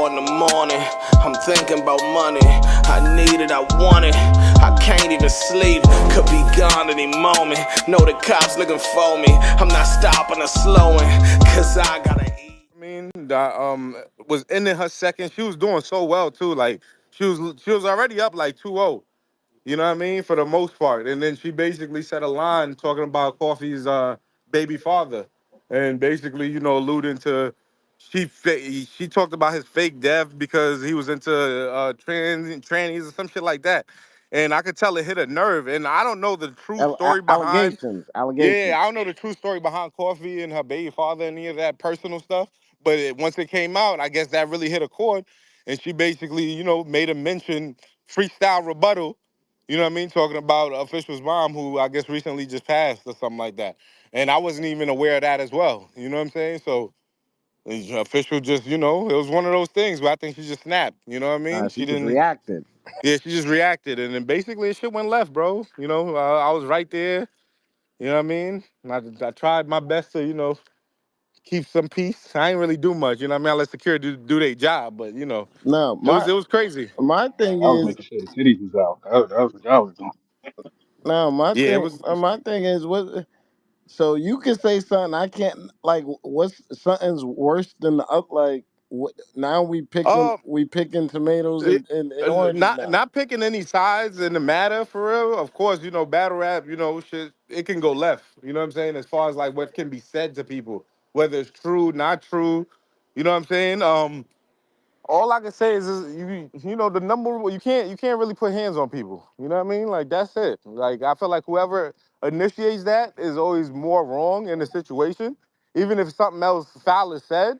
4 in the morning. I'm thinking about money. I need it, I want it. I can't even sleep. Could be gone any moment. Know the cops looking for me. I'm not stopping or slowing. Cause I gotta eat. I mean, that was ending her second. She was doing so well too. Like she was already up like 2-0. You know what I mean? For the most part. And then she basically said a line talking about Coffee's baby father. And basically, alluding to she talked about his fake death because he was into trannies or some shit like that. And I could tell it hit a nerve. And I don't know the true story behind Allegations, yeah, allegations. I don't know the true story behind Coffee and her baby father and any of that personal stuff. But once it came out, I guess that really hit a chord. And she basically, made a mention, freestyle rebuttal, you know what I mean? Talking about Official's mom, who I guess recently just passed or something like that. And I wasn't even aware of that as well. You know what I'm saying? So Official just, it was one of those things where I think she just snapped. You know what I mean? She She just didn't, reacted. yeah, she just reacted. And then basically shit went left, bro. I was right there. You know what I mean? And I tried my best to, keep some peace. I ain't really do much. You know what I mean? I let security do their job, but No, it was crazy. my thing I was is making sure the titties was out. That was what I was doing. no, Yeah, it was. my thing is what. So you can say something I can't like. What's something's worse than the up? Like what? Now Uh, we picking tomatoes it, and oranges now. not picking any sides in the matter for real. Of course, battle rap. Shit. It can go left. You know what I'm saying? As far as like what can be said to people, whether it's true, not true. You know what I'm saying? All I can say is the number you can't really put hands on people. You know what I mean? Like that's it. Like I feel like whoever initiates that is always more wrong in the situation, even if something else foul is said.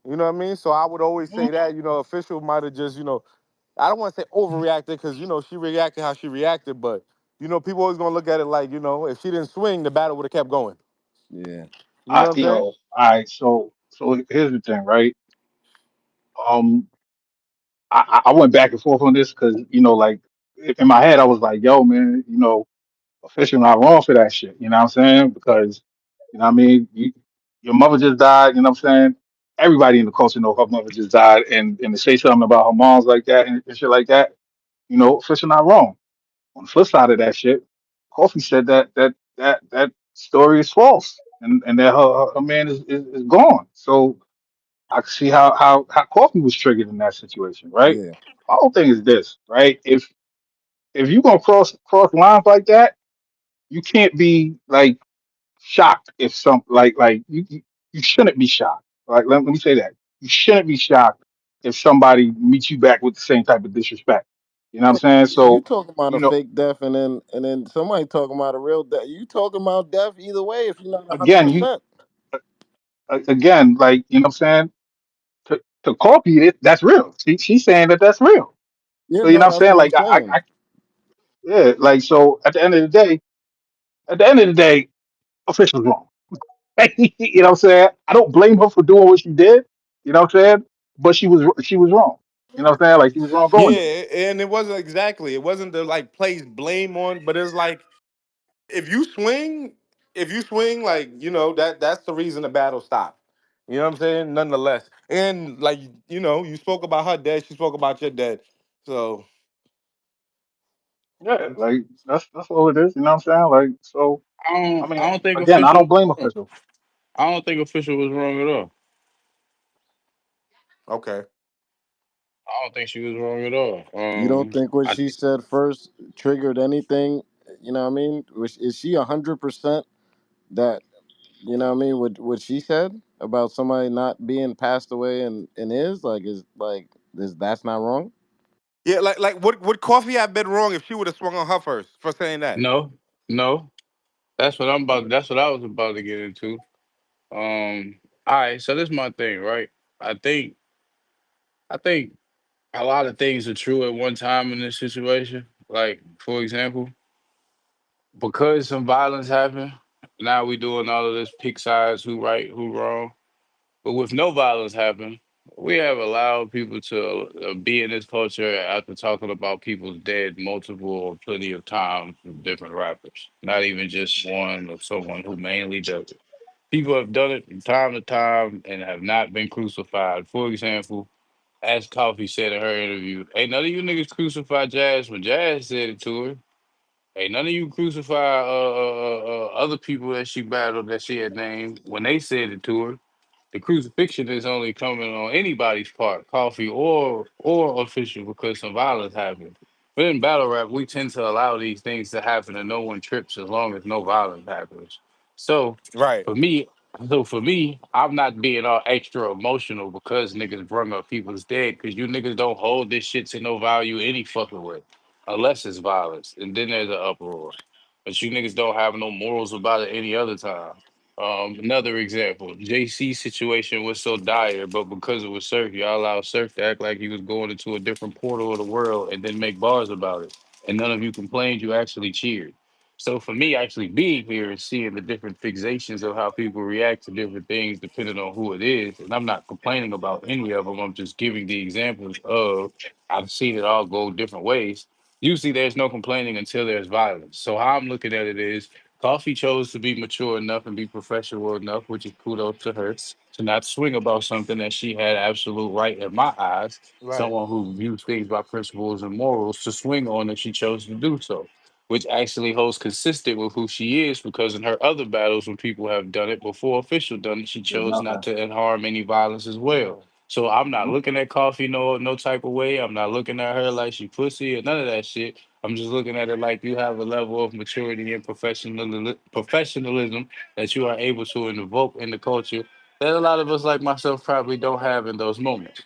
You know what I mean? So I would always say that official might have just I don't want to say overreacted because she reacted how she reacted, but people always gonna look at it like if she didn't swing, the battle would have kept going. Yeah. You know what I'm saying? All right. So here's the thing, right? Um, I went back and forth on this because like in my head I was like, yo, man, official not wrong for that shit. You know what I'm saying? Because what I mean, your mother just died. You know what I'm saying? Everybody in the culture know her mother just died, and to say something about her mom's like that and shit like that, official not wrong. On the flip side of that shit, Kofi said that story is false, and that her man is gone. So I can see how Kofi was triggered in that situation, right? Yeah. My whole thing is this, right? If you gonna cross lines like that, you can't be like shocked if some you shouldn't be shocked. Like let me say that you shouldn't be shocked if somebody meets you back with the same type of disrespect. You know what I'm Yeah, saying? you So talking about you a know, fake death, and then somebody talking about a real death. You talking about death either way if you're not 100%. again, like what I'm saying, to copy it, that's real. She's saying that that's real. Yeah, So you know no, what I'm that's saying? what I'm Like saying. yeah, like so at the end of the day, official's wrong. You know what I'm saying? I don't blame her for doing what she did. You know what I'm saying? But she was wrong. You know what I'm saying? Like she was wrong going there. Yeah, and it wasn't exactly. It wasn't to like place blame on, but it's like if you swing, like that's the reason the battle stopped. You know what I'm saying? Nonetheless, and like you spoke about her dad, she spoke about your dad. So Yeah, like that's all it is. You know what I'm saying? Like so. I mean, I don't think again, I official. don't blame official. I don't think official was wrong at all. okay, I don't think she was wrong at all. You don't think what I she think said first triggered anything? You know what I mean? Is she 100% that? You know what I mean? What she said about somebody not being passed away and is that's not wrong? yeah, like what would Coffee have been wrong if she would have swung on her first for saying that? no, no. That's what I'm about. That's what I was about to get into. All right. So this is my thing, right? I think. I think a lot of things are true at one time in this situation. Like, for example, because some violence happened, now we doing all of this pick sides, who right, who wrong. But with no violence happening, we have allowed people to be in this culture after talking about people's dead multiple or plenty of times with different rappers. Not even just one or someone who mainly does it. People have done it from time to time and have not been crucified. For example, as Coffee said in her interview, ain't none of you niggas crucify Jazz when Jazz said it to her. Ain't none of you crucify other people that she battled that she had named when they said it to her. The crucifixion is only coming on anybody's part, Coffee or official, because some violence happened. But in battle rap, we tend to allow these things to happen and no one trips as long as no violence happens. So Right. for me, so for me, I'm not being all extra emotional because niggas brung up people's dead, because you niggas don't hold this shit to no value any fucking way. Unless it's violence. And then there's an uproar. But you niggas don't have no morals about it any other time. Another example, JC situation was so dire, but because it was Surf, y'all allowed Surf to act like he was going into a different portal of the world and then make bars about it. And none of you complained, you actually cheered. So for me, actually being here and seeing the different fixations of how people react to different things depending on who it is, and I'm not complaining about any of them. I'm just giving the examples of I've seen it all go different ways. Usually, there's no complaining until there's violence. So how I'm looking at it is, Coffee chose to be mature enough and be professional enough, which is kudos to her, to not swing about something that she had absolute right in my eyes. Right. Someone who views things by principles and morals to swing on, and she chose to do so, which actually holds consistent with who she is, because in her other battles, when people have done it before official done it, she There's chose not nothing. to harm any violence as well. Right. So I'm not Mhm. looking at Coffee no type of way. I'm not looking at her like she pussy or none of that shit. I'm just looking at it like you have a level of maturity and professionalism that you are able to invoke in the culture that a lot of us like myself probably don't have in those moments.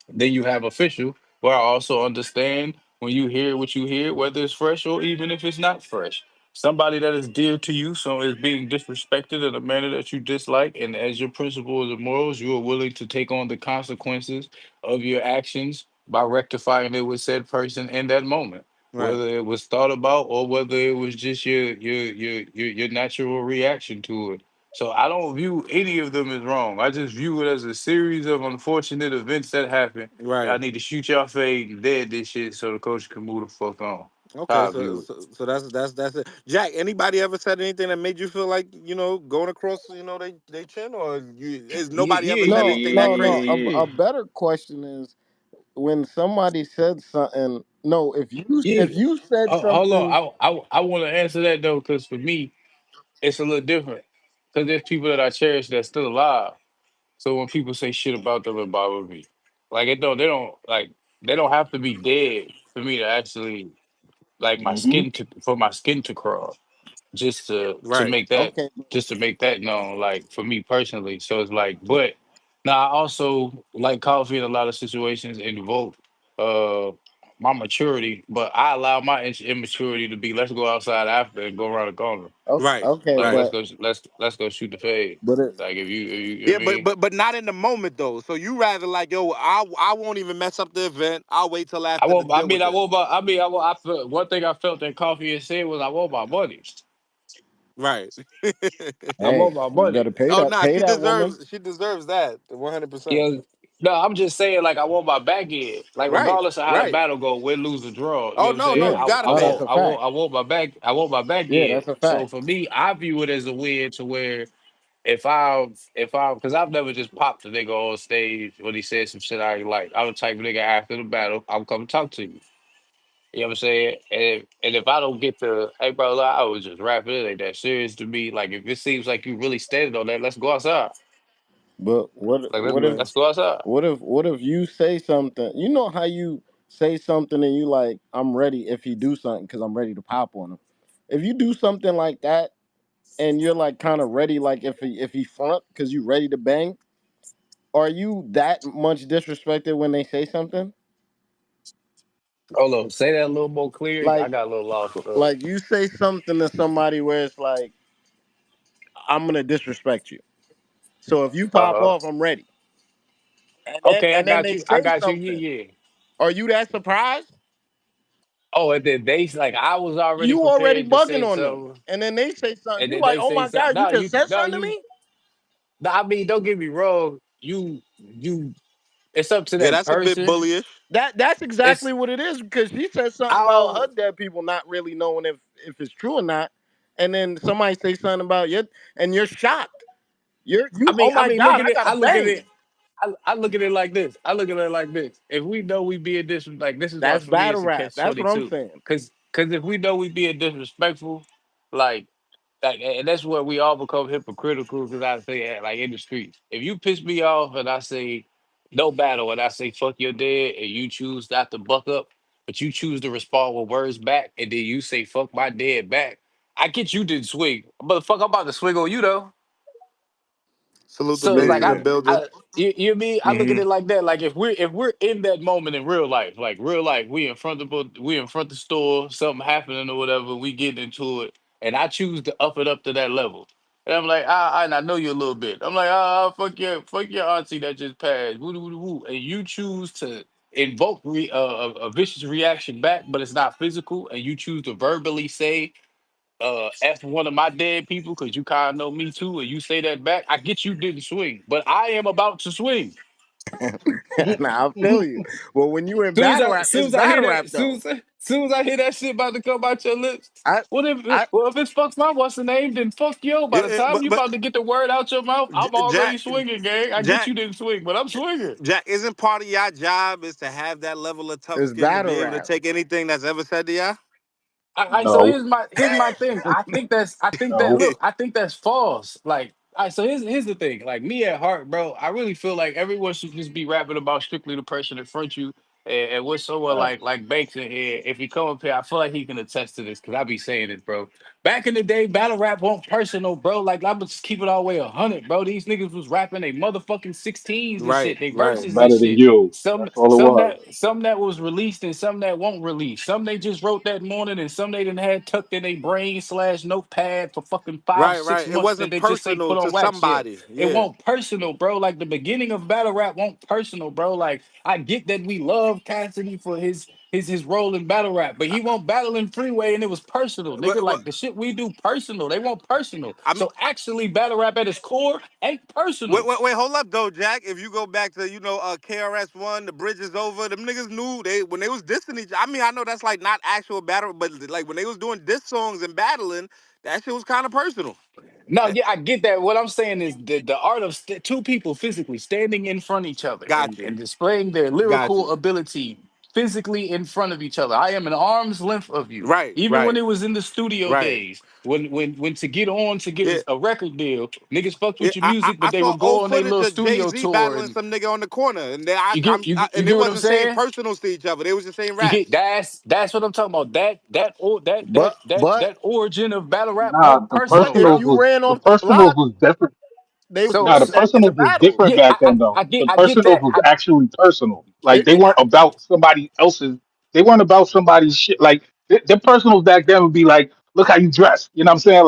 Then you have official, where I also understand when you hear what you hear, whether it's fresh or even if it's not fresh. Somebody that is dear to you, so is being disrespected in a manner that you dislike, and as your principles and morals, you are willing to take on the consequences of your actions by rectifying it with said person in that moment. Right. Whether it was thought about or whether it was just your natural reaction to it. So I don't view any of them as wrong. I just view it as a series of unfortunate events that happen. Y'all Right. need to shoot y'all fade and dead this shit so the coach can move the fuck on. Okay, How I so view it. so, so that's it. Jack, anybody ever said anything that made you feel like going across they chin, or is Yeah, nobody yeah, ever said yeah, No, anything yeah, that no, yeah, no. crazy? yeah, A better question is when somebody said something. No, if yeah. you said Oh, hold something, on. I want to answer that though, because for me, it's a little different. Because there's people that I cherish that's still alive. So when people say shit about them, it bothers me. Like it don't, they don't like they don't have to be dead for me to actually like Mhm. for my skin to crawl. Just to Right. make that okay, just to make that known, like for me personally. So it's like, but now I also like coffee in a lot of situations invoke uh my maturity, but I allow my immaturity to be let's go outside after and go around the corner. Right. okay, Like Right. let's go shoot the fade. but it, Like if you know Yeah, what I but mean. but but not in the moment though. So you rather like, yo, I won't even mess up the event. I'll wait till I after to won't. I deal mean, with I this. won't. I felt one thing I felt that coffee had said was I want my money. Right. I hey, want my you money. better Oh nah, pay that woman. she deserves that 100%. Yeah. No, I'm just saying, like, I want my back end. Like, Right. regardless of how the Right. battle go, win, lose, or draw. You know Oh what I'm no, no, saying? Yeah, you gotta no, that's win. a fact. I want my back Yeah, end. that's a So fact. for me, I view it as a win to where if I because I've never just popped a nigga on stage when he said some shit I ain't like. I'm the type of nigga after the battle, I'm come talk to you. You know what I'm saying? And if I don't get the hey bro, like, I was just rapping, it ain't that serious to me. Like if it seems like you really standing on that, let's go outside. But Like Right. let's go outside. what if you say something? You know how you say something and you like, I'm ready if he do something because I'm ready to pop on him. If you do something like that and you're like kind of ready, like if he front because you ready to bang, are you that much disrespected when they say something? Hold on, say that a little more clear. I Like got a little lost. like you say something to somebody where it's like, I'm gonna disrespect you. So if you pop Uh-huh. off, I'm ready. Okay, I And then got they you. I say got you. something. Yeah, yeah. Are you that surprised? Oh, and then they like I was already You already prepared to bugging say on them. something, And then they say something. and You then like, they oh say my something. God, you No, just said no, something to me? no. I mean, don't get me wrong. You. It's up to Yeah, that that's a bit person. bullyish. That's It's exactly what it is because she said something I about her don't. dead people not really knowing if it's true or not. And then somebody say something about you and you're shocked. You oh I my mean, God, look at I it. gotta I look at bang. it. I look at it like this. I look at it like this. If we know we being like this is why That's for me battle it's a rap. catch That's twenty what I'm two. saying. Cause if we know we being disrespectful, like and that's where we all become hypocritical. Because I say like in the streets, if you piss me off and I say no battle and I say fuck your dead and you choose not to buck up, but you choose to respond with words back and then you say fuck my dead back, I get you didn't swing, motherfucker. I'm about to swing on you though. Salute the So it's bears like in the Yeah. building. you mean I look at Hmm. it like that. Like if we're in that moment in real life, like real life, we in front of the store, something happening or whatever, we get into it, and I choose to up it up to that level. And I'm like, and I know you a little bit. I'm like, fuck your auntie that just passed. Woo, woo, woo, woo. And you choose to invoke a vicious reaction back, but it's not physical, and you choose to verbally say F one of my dead people because you kind of know me too, and you say that back, I get you didn't swing, but I am about to swing. Nah, I feel you. Well, when you in battle rap, it's Soon as I hear battle that, rap though. soon as I hear that shit about to come out your lips, I, what if I, well if it's fucks my what's the name, then fuck yo. By Yeah, the time you but about to get the word out your mouth, I'm already Jack, swinging, gang. I get Jack, you didn't swing, but I'm swinging. Jack, isn't part of your job is to have that level of tough it's skin to be battle able to rap. take anything that's ever said to y'all? So No, here's my thing. I think that no. look, I think that's false. Like, so here's the thing. Like me at heart, bro, I really feel like everyone should just be rapping about strictly the person in front of you. And with someone Right. like Banks in here, if he come up here, I feel like he can attest to this because I be saying it, bro. Back in the day, battle rap won't personal, bro. Like I'm just keep it all the way 100, bro. These niggas was rapping they motherfucking 16s and Right, shit, they right. verses and Better than shit. you. Some That's all it some was. that some that was released and some that won't release. Some they just wrote that morning and some they didn't had tucked in their brain slash notepad for fucking five, Right, six right. It months that wasn't they just ain't personal put to on wax yet. somebody. It Yeah. won't personal, bro. Like the beginning of battle rap won't personal, bro. Like I get that we love Cassidy for his role in battle rap, but he won't battle in freeway and it was personal. Nigga, But like the shit we do personal. They want personal. I'm So actually battle rap at its core ain't wait, personal. wait, wait, hold up though, Jack. If you go back to KRS One, the bridge is over. Them niggas knew they when they was dissing each. I mean, I know that's like not actual battle, but like when they was doing diss songs and battling, that shit was kind of personal. No, Eh, yeah, I get that. What I'm saying is the art of two people physically standing in front of each other Got you, and displaying their got lyrical you. ability physically in front of each other. I am an arm's length of you. Right, Even when right, it was in the studio right. days, when to get on to get Yeah, a record deal, niggas fucked yeah. with your I music, I but they saw would go old on their footage little of Jay studio Z tour battling and some nigga on the corner, and they you and get they what I'm wasn't saying saying? personals to each other. They was just saying You get raps. that's what I'm talking about. But but That origin of battle rap Nah, won't the but personal, if bro. personals you was ran the off the personals block, was different. they was So, Nah, putting the so that in the personals was battle. different yeah, back then though. The I get personals that. was actually personal. Like It, they it, weren't about somebody else's. They weren't about somebody's shit. Like their personals back then would be like, look how you dress. You know what I'm saying?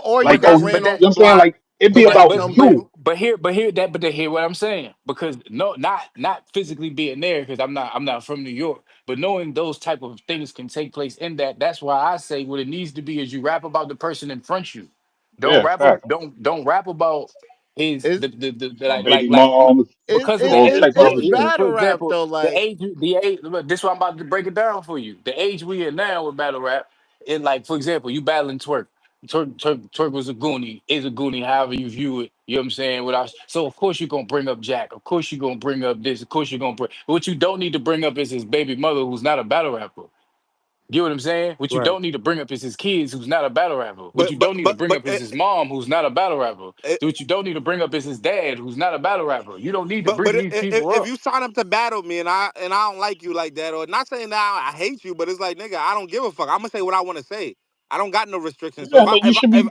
or you But got that's You ran but off that know what the I'm saying? block. Like it'd be but that Somebody about but come get you. you. but hear what I'm saying because no not physically being there because I'm not from New York but knowing those type of things can take place in that's why I say what it needs to be is you rap about the person in front of you, Yeah, fact. don't rap about his It's the Baby like moms, because of the all age type of it's other shit. battle for rap example though. the Like age the age look, this is why I'm about to break it down for you the age we in now with battle rap and like for example you battling Twerk was a goonie, is a goonie, however you view it. You know what I'm saying? So of course you're gonna bring up Jack. Of course you're gonna bring up this. Of course you're gonna bring. What you don't need to bring up is his baby mother, who's not a battle rapper. Get what I'm saying? What you Right. don't need to bring up is his kids, who's not a battle rapper. What But you but don't need to but bring but up is his mom, who's not a battle rapper. it, What you don't need to bring up is his dad, who's not a battle rapper. You don't need to but bring these people if up. you sign up to battle me and I don't like you like that, or not saying that I hate you, but it's like nigga, I don't give a fuck. I'm gonna say what I want to say. I don't got no restrictions. So Yeah, then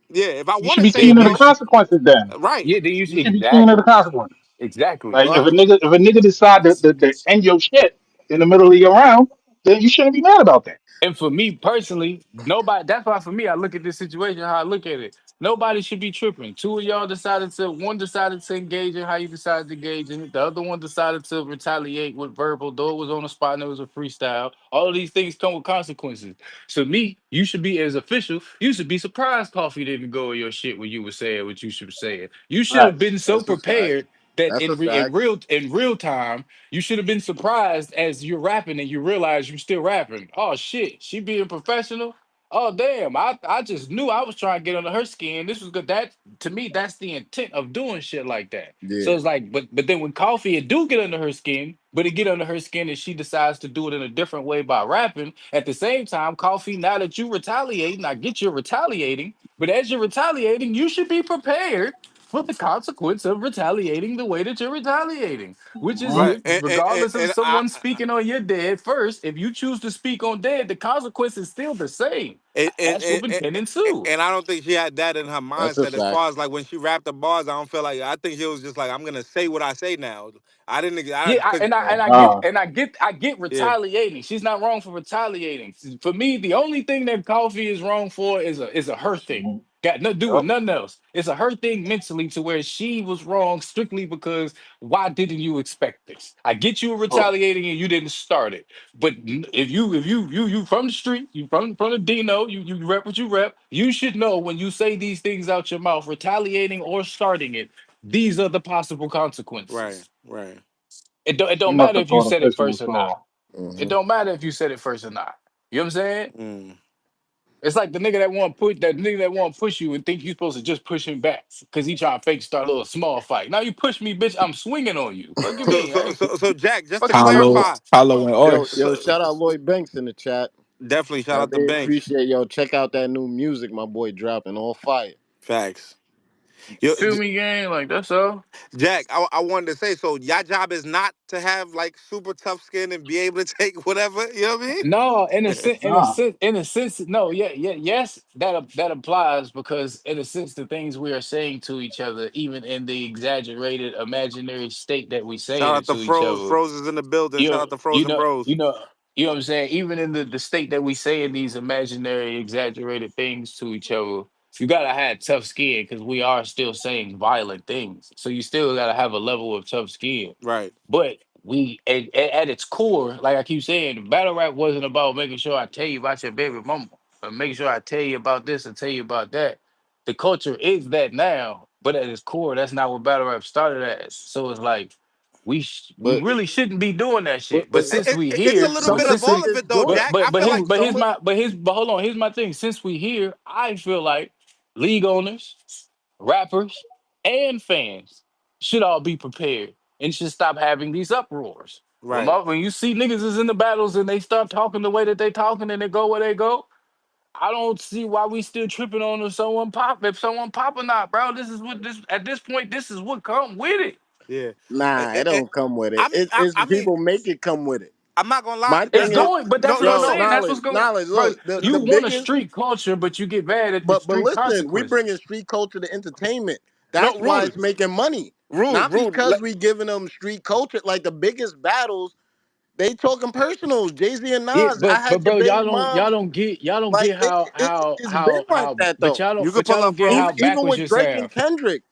yeah, if I you want should to be say Yeah, it seeing then the you though, should. consequences then. right, Yeah, then you should You should be seeing the exactly, consequences. exactly. Like right. if a nigga decide to end your shit in the middle of your round, then you shouldn't be mad about that. And for me personally, nobody. That's why for me, I look at this situation how I look at it. Nobody should be tripping. Two of y'all decided to. One decided to engage in how you decided to engage in it. The other one decided to retaliate with verbal. Though it was on the spot and it was a freestyle. All of these things come with consequences. So me, you should be as official. You should be surprised Coffee didn't go in your shit when you were saying what you should be saying. You should have Facts. been so that's a fact. prepared that That's a in fact. real time you should have been surprised as you're rapping and you realize you're still rapping. Oh shit, she being professional. Oh damn! I just knew I was trying to get under her skin. This was good. That to me, that's the intent of doing shit like that. So Yeah. it's like, but then when coffee it do get under her skin, but it get under her skin and she decides to do it in a different way by rapping. At the same time, coffee. Now that you retaliating, I get you're retaliating, but as you're retaliating, you should be prepared for the consequence of retaliating the way that you're retaliating, which is Right. Mhm. with regardless of And I someone speaking on your dead first. If you choose to speak on dead, the consequence is still the same. and, and, Ask, and, whoop, and and can ensue. and I don't think she had that in her That's a mindset as fact. far as like when she rapped the bars. I don't feel like I think she was just like I'm gonna say what I say now. I didn't. I Yeah, because Oh God. I get yeah, retaliating. She's not wrong for retaliating. For me, the only thing that coffee is wrong for is a her thing. Mhm. Got nothing to do with Yep. nothing else. It's a her thing mentally to where she was wrong strictly because why didn't you expect this? I get you were So retaliating and you didn't start it. But if you from the street, you from the Dino, you rep what you rep, you should know when you say these things out your mouth, retaliating or starting it, these are the possible right, consequences. right. It don't you must matter have if you thought said it official first was or not. soft. It Hmm. don't matter if you said it first or not. You know what I'm saying? Mm. It's like the nigga that want to push you and think you supposed to just push him back because he trying to fake start a little small fight. Now you push me, bitch. I'm swinging on you. Fuck you So mean? so I ain't, so so Jack, just to fuck you talking Hollow, clarify, about? hollow and Yo, ice. shout out Lloyd Banks in the chat. definitely shout out to They Banks. appreciate yo. Check out that new music my boy dropping on fire. Facts. You Yo, feel me, gang? Like that's all. Jack, I wanted to say so. Your job is not to have like super tough skin and be able to take whatever. You know what I No, in a mean? sense, Nah. no, yeah, yeah, yes, that applies because in a sense, the things we are saying to each other, even in the exaggerated imaginary state that we Shout saying out it to to each Froze. other, Froze is in the building. you Shout know, out to you Frozen know, Bros. you know what I'm saying? Even in the state that we say in these imaginary, exaggerated things to each other, you gotta have tough skin because we are still saying violent things. So you still gotta have a level of tough skin. Right, But we at its core, like I keep saying, battle rap wasn't about making sure I tell you about your baby mama or making sure I tell you about this and tell you about that. The culture is that now, but at its core, that's not what battle rap started as. So it's like we But really shouldn't be doing that but shit. But but since we it's a here, little some but bit of since niggas all we of is it though, doing Jack. I but feel like some. but hold on, here's my thing. Since we here, I feel like league owners, rappers, and fans should all be prepared and should stop having these uproars. Right. When you see niggas is in the battles and they start talking the way that they talking and they go where they go, I don't see why we still tripping on if someone pop or not, bro. This is what this at this point, this is what come with it. Yeah. nah. It don't come with it. It's I mean, people make it come with it. I'm not gonna lie. My It's thing is going, but that's No, what no, I'm yo no. saying. That's what's knowledge going, knowledge. bro. Look, the You want a biggest. street culture, but you get mad at the But street listen, we bringing consequences. street culture to entertainment. No, That's why it's making money. Not rude. because we giving them street culture. Like the biggest battles, they talking personals. Jay Z and Yeah, Nas. I but had your bro, baby moms. y'all don't Like get it's been like that though. You could but y'all pull don't up get how Froze. Even backwards with you Drake sound. and Kendrick,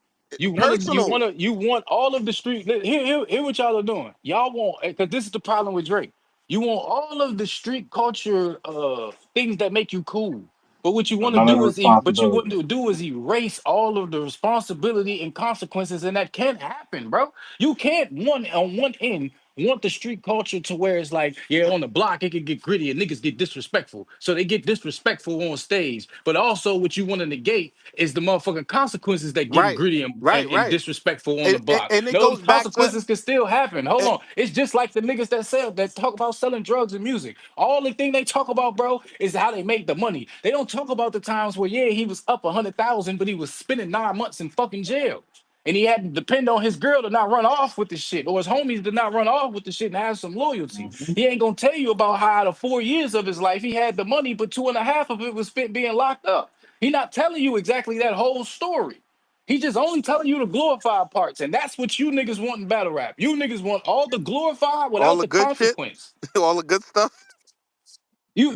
personals. You want all of the street. Here what y'all are doing. Y'all want because this is the problem with Drake. You want all of the street culture things that make you cool. But what you But want to none of the do is but you want responsibility. to do is erase all of the responsibility and consequences, and that can't happen, bro. You can't one on one end want the street culture to where it's like, yeah, on the block it can get gritty and niggas get disrespectful. So they get disrespectful on stage. But also what you want to negate is the motherfucking consequences that getting Right, gritty and right. disrespectful on the block. And it No, the goes back to consequences can still happen. Hold eh, on. It's just like the niggas that talk about selling drugs and music. All the thing they talk about, bro, is how they make the money. They don't talk about the times where, yeah, he was up 100,000, but he was spending 9 months in fucking jail. And he had to depend on his girl to not run off with the shit, or his homies to not run off with the shit and have some loyalty. Mhm. He ain't gonna tell you about how out of 4 years of his life he had the money, but two and a half of it was spent being locked up. He not telling you exactly that whole story. He just only telling you the glorified parts, and that's what you niggas want in battle rap. You niggas want all the glorified all without the the good shit, consequence. all the good stuff.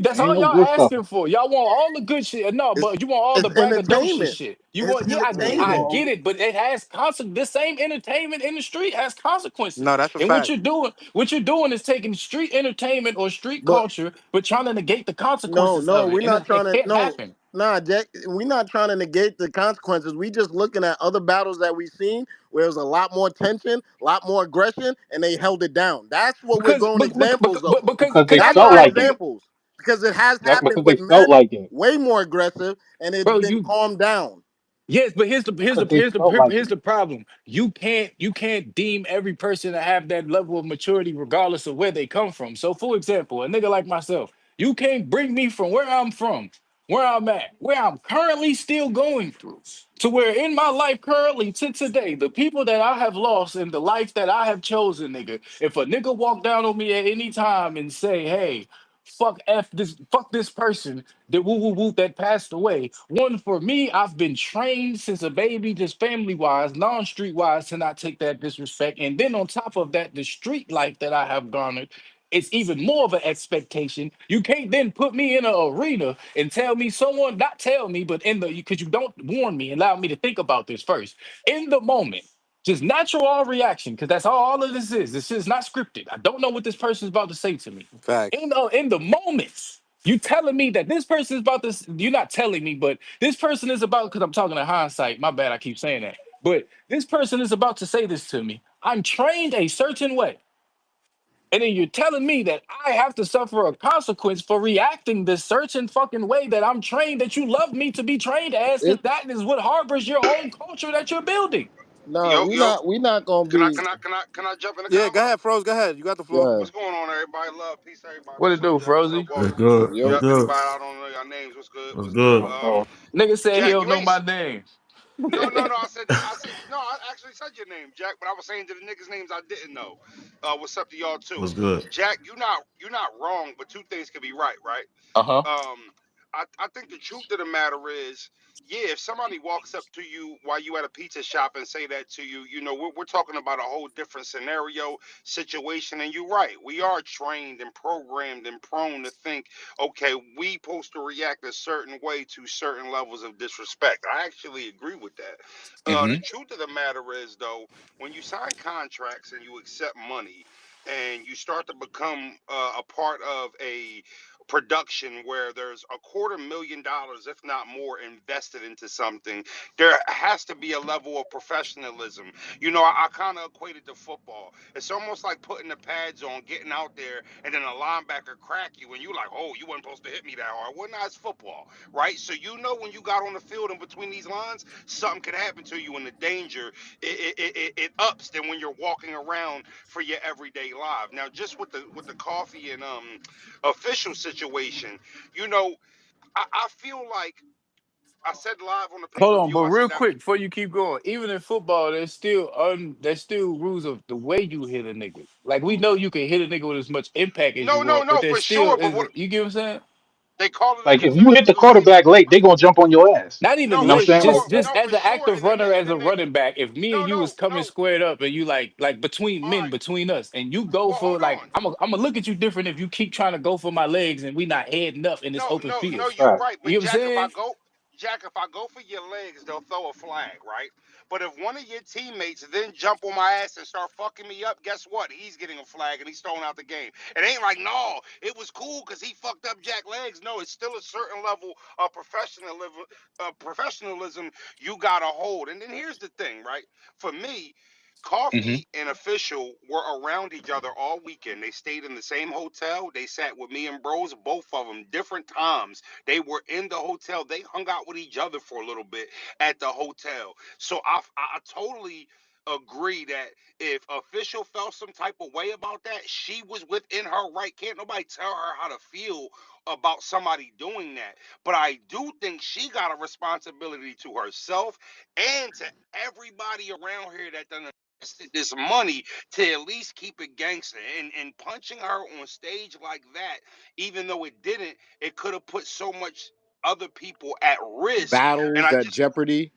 That's Ain't all no y'all good stuff. asking for. Y'all want all the good shit. No, It's but you want all the it's braggadocious entertainment. shit. You It's want, yeah, First of I entertainment. get all, it, but it has consequences. This same entertainment industry has consequences. No, that's a And fact. what you're doing is taking street entertainment or street But culture, but trying to negate the no, consequences no, of it. we're And not it trying to. can't No, happen. nah, Jack, we're not trying to negate the consequences. We just looking at other battles that we've seen where there's a lot more tension, a lot more aggression, and they held it down. That's what we're Because going examples of. because because they because I That's know felt our how to like it. think. examples. because it has That happened because they with felt men like it. way more aggressive, and it's bro. been You calmed down. Yes, but Because they felt like here's it. the problem. You can't deem every person to have that level of maturity regardless of where they come from. So, for example, a nigga like myself, you can't bring me from where I'm from, where I'm at, where I'm currently still going through, to where in my life currently to today, the people that I have lost and the life that I have chosen, nigga. If a nigga walk down on me at any time and say, "Hey, fuck this person that woo woo woo that passed away." One, for me, I've been trained since a baby, just family wise, non-street wise, to not take that disrespect. And then on top of that, the street life that I have garnered, it's even more of an expectation. You can't then put me in an arena and tell me someone, not tell me, but in the, because you don't warn me, allow me to think about this first. In the moment, just natural all reaction, because that's all of this is. This is not scripted. I don't know what this person is about to say to me. Facts. In the moments, you telling me that this person is about this. You're not telling me, but this person is about, because I'm talking in hindsight. My bad, I keep saying that. But this person is about to say this to me. I'm trained a certain way. And then you're telling me that I have to suffer a consequence for reacting this certain fucking way that I'm trained, that you love me to be trained as, because It that is what harbors your own culture that you're building. no, Yo, yo, we not gonna be. can I jump in the Yeah, go convo? ahead, Froze. Go ahead. You got the floor. Yeah, What's going on, everybody? Love, peace, to everybody. What What's it up, do, Jack? What's up, Frozy? What's Walter? good? What's yep. Yep, good? everybody. I don't know y'all names. What's good? What's What's good? good? What's up? Nigga said he Jack, don't you know ain't. my name. No. I said no. I actually said your name, Jack. But I was saying to the niggas' names I didn't know. What's up to y'all too? What's good? Jack, you're not wrong, but two things can be right, right? Uh-huh. I think the truth of the matter is, yeah, if somebody walks up to you while you at a pizza shop and say that to you, we're talking about a whole different scenario, situation, and you're right. We are trained and programmed and prone to think, okay, we supposed to react a certain way to certain levels of disrespect. I actually agree with that. The Mm-hmm. truth of the matter is, though, when you sign contracts and you accept money and you start to become a part of a production where there's $250,000, if not more, invested into something, there has to be a level of professionalism. I kind of equate it to football. It's almost like putting the pads on, getting out there, and then a linebacker crack you, and you like, oh, you weren't supposed to hit me that hard. Well, not, it's football, right? So when you got on the field and between these lines, something could happen to you, and the danger it ups than when you're walking around for your everyday life. Now, just with the coffee and official situation, you know, I feel like I said live on the pay Hold per on, view. but I said real that. quick before you keep going, even in football, there's still rules of the way you hit a nigga. Like we know you can hit a nigga with as much impact as you No, no, want, but no, there's for still sure. But is what you get what I'm saying? they call it a Like if you hit the contemptible see. quarterback late, they gonna jump on your ass. Not No, even You know for what late, I'm saying? Like sure. just No, as for an sure. active runner, as a And then running back. If me and no, you was no, coming no. squared up and you like between All men, right. between us, and you go Well, for hold like on. I'm gonna look at you different if you keep trying to go for my legs and we not heading up in this No, open no, no, field. you're right. right. You But know what I'm saying? Jack, if I go for your legs, they'll throw a flag, right? But if one of your teammates then jump on my ass and start fucking me up, guess what? He's getting a flag and he's thrown out the game. It ain't like, no, it was cool because he fucked up Jack legs. No, it's still a certain level of professionalism you gotta hold. And then here's the thing, right? For me, Mm-hmm. Coffee and Official were around each other all weekend. They stayed in the same hotel. They sat with me and bros, both of them, different times. They were in the hotel. They hung out with each other for a little bit at the hotel. So I totally agree that if Official felt some type of way about that, she was within her right. Can't nobody tell her how to feel about somebody doing that. But I do think she got a responsibility to herself and to everybody around here that done invested this money to at least keep it gangster. And punching her on stage like that, even though it didn't, it could have put so much other people at risk. And Battles I at just Jeopardy.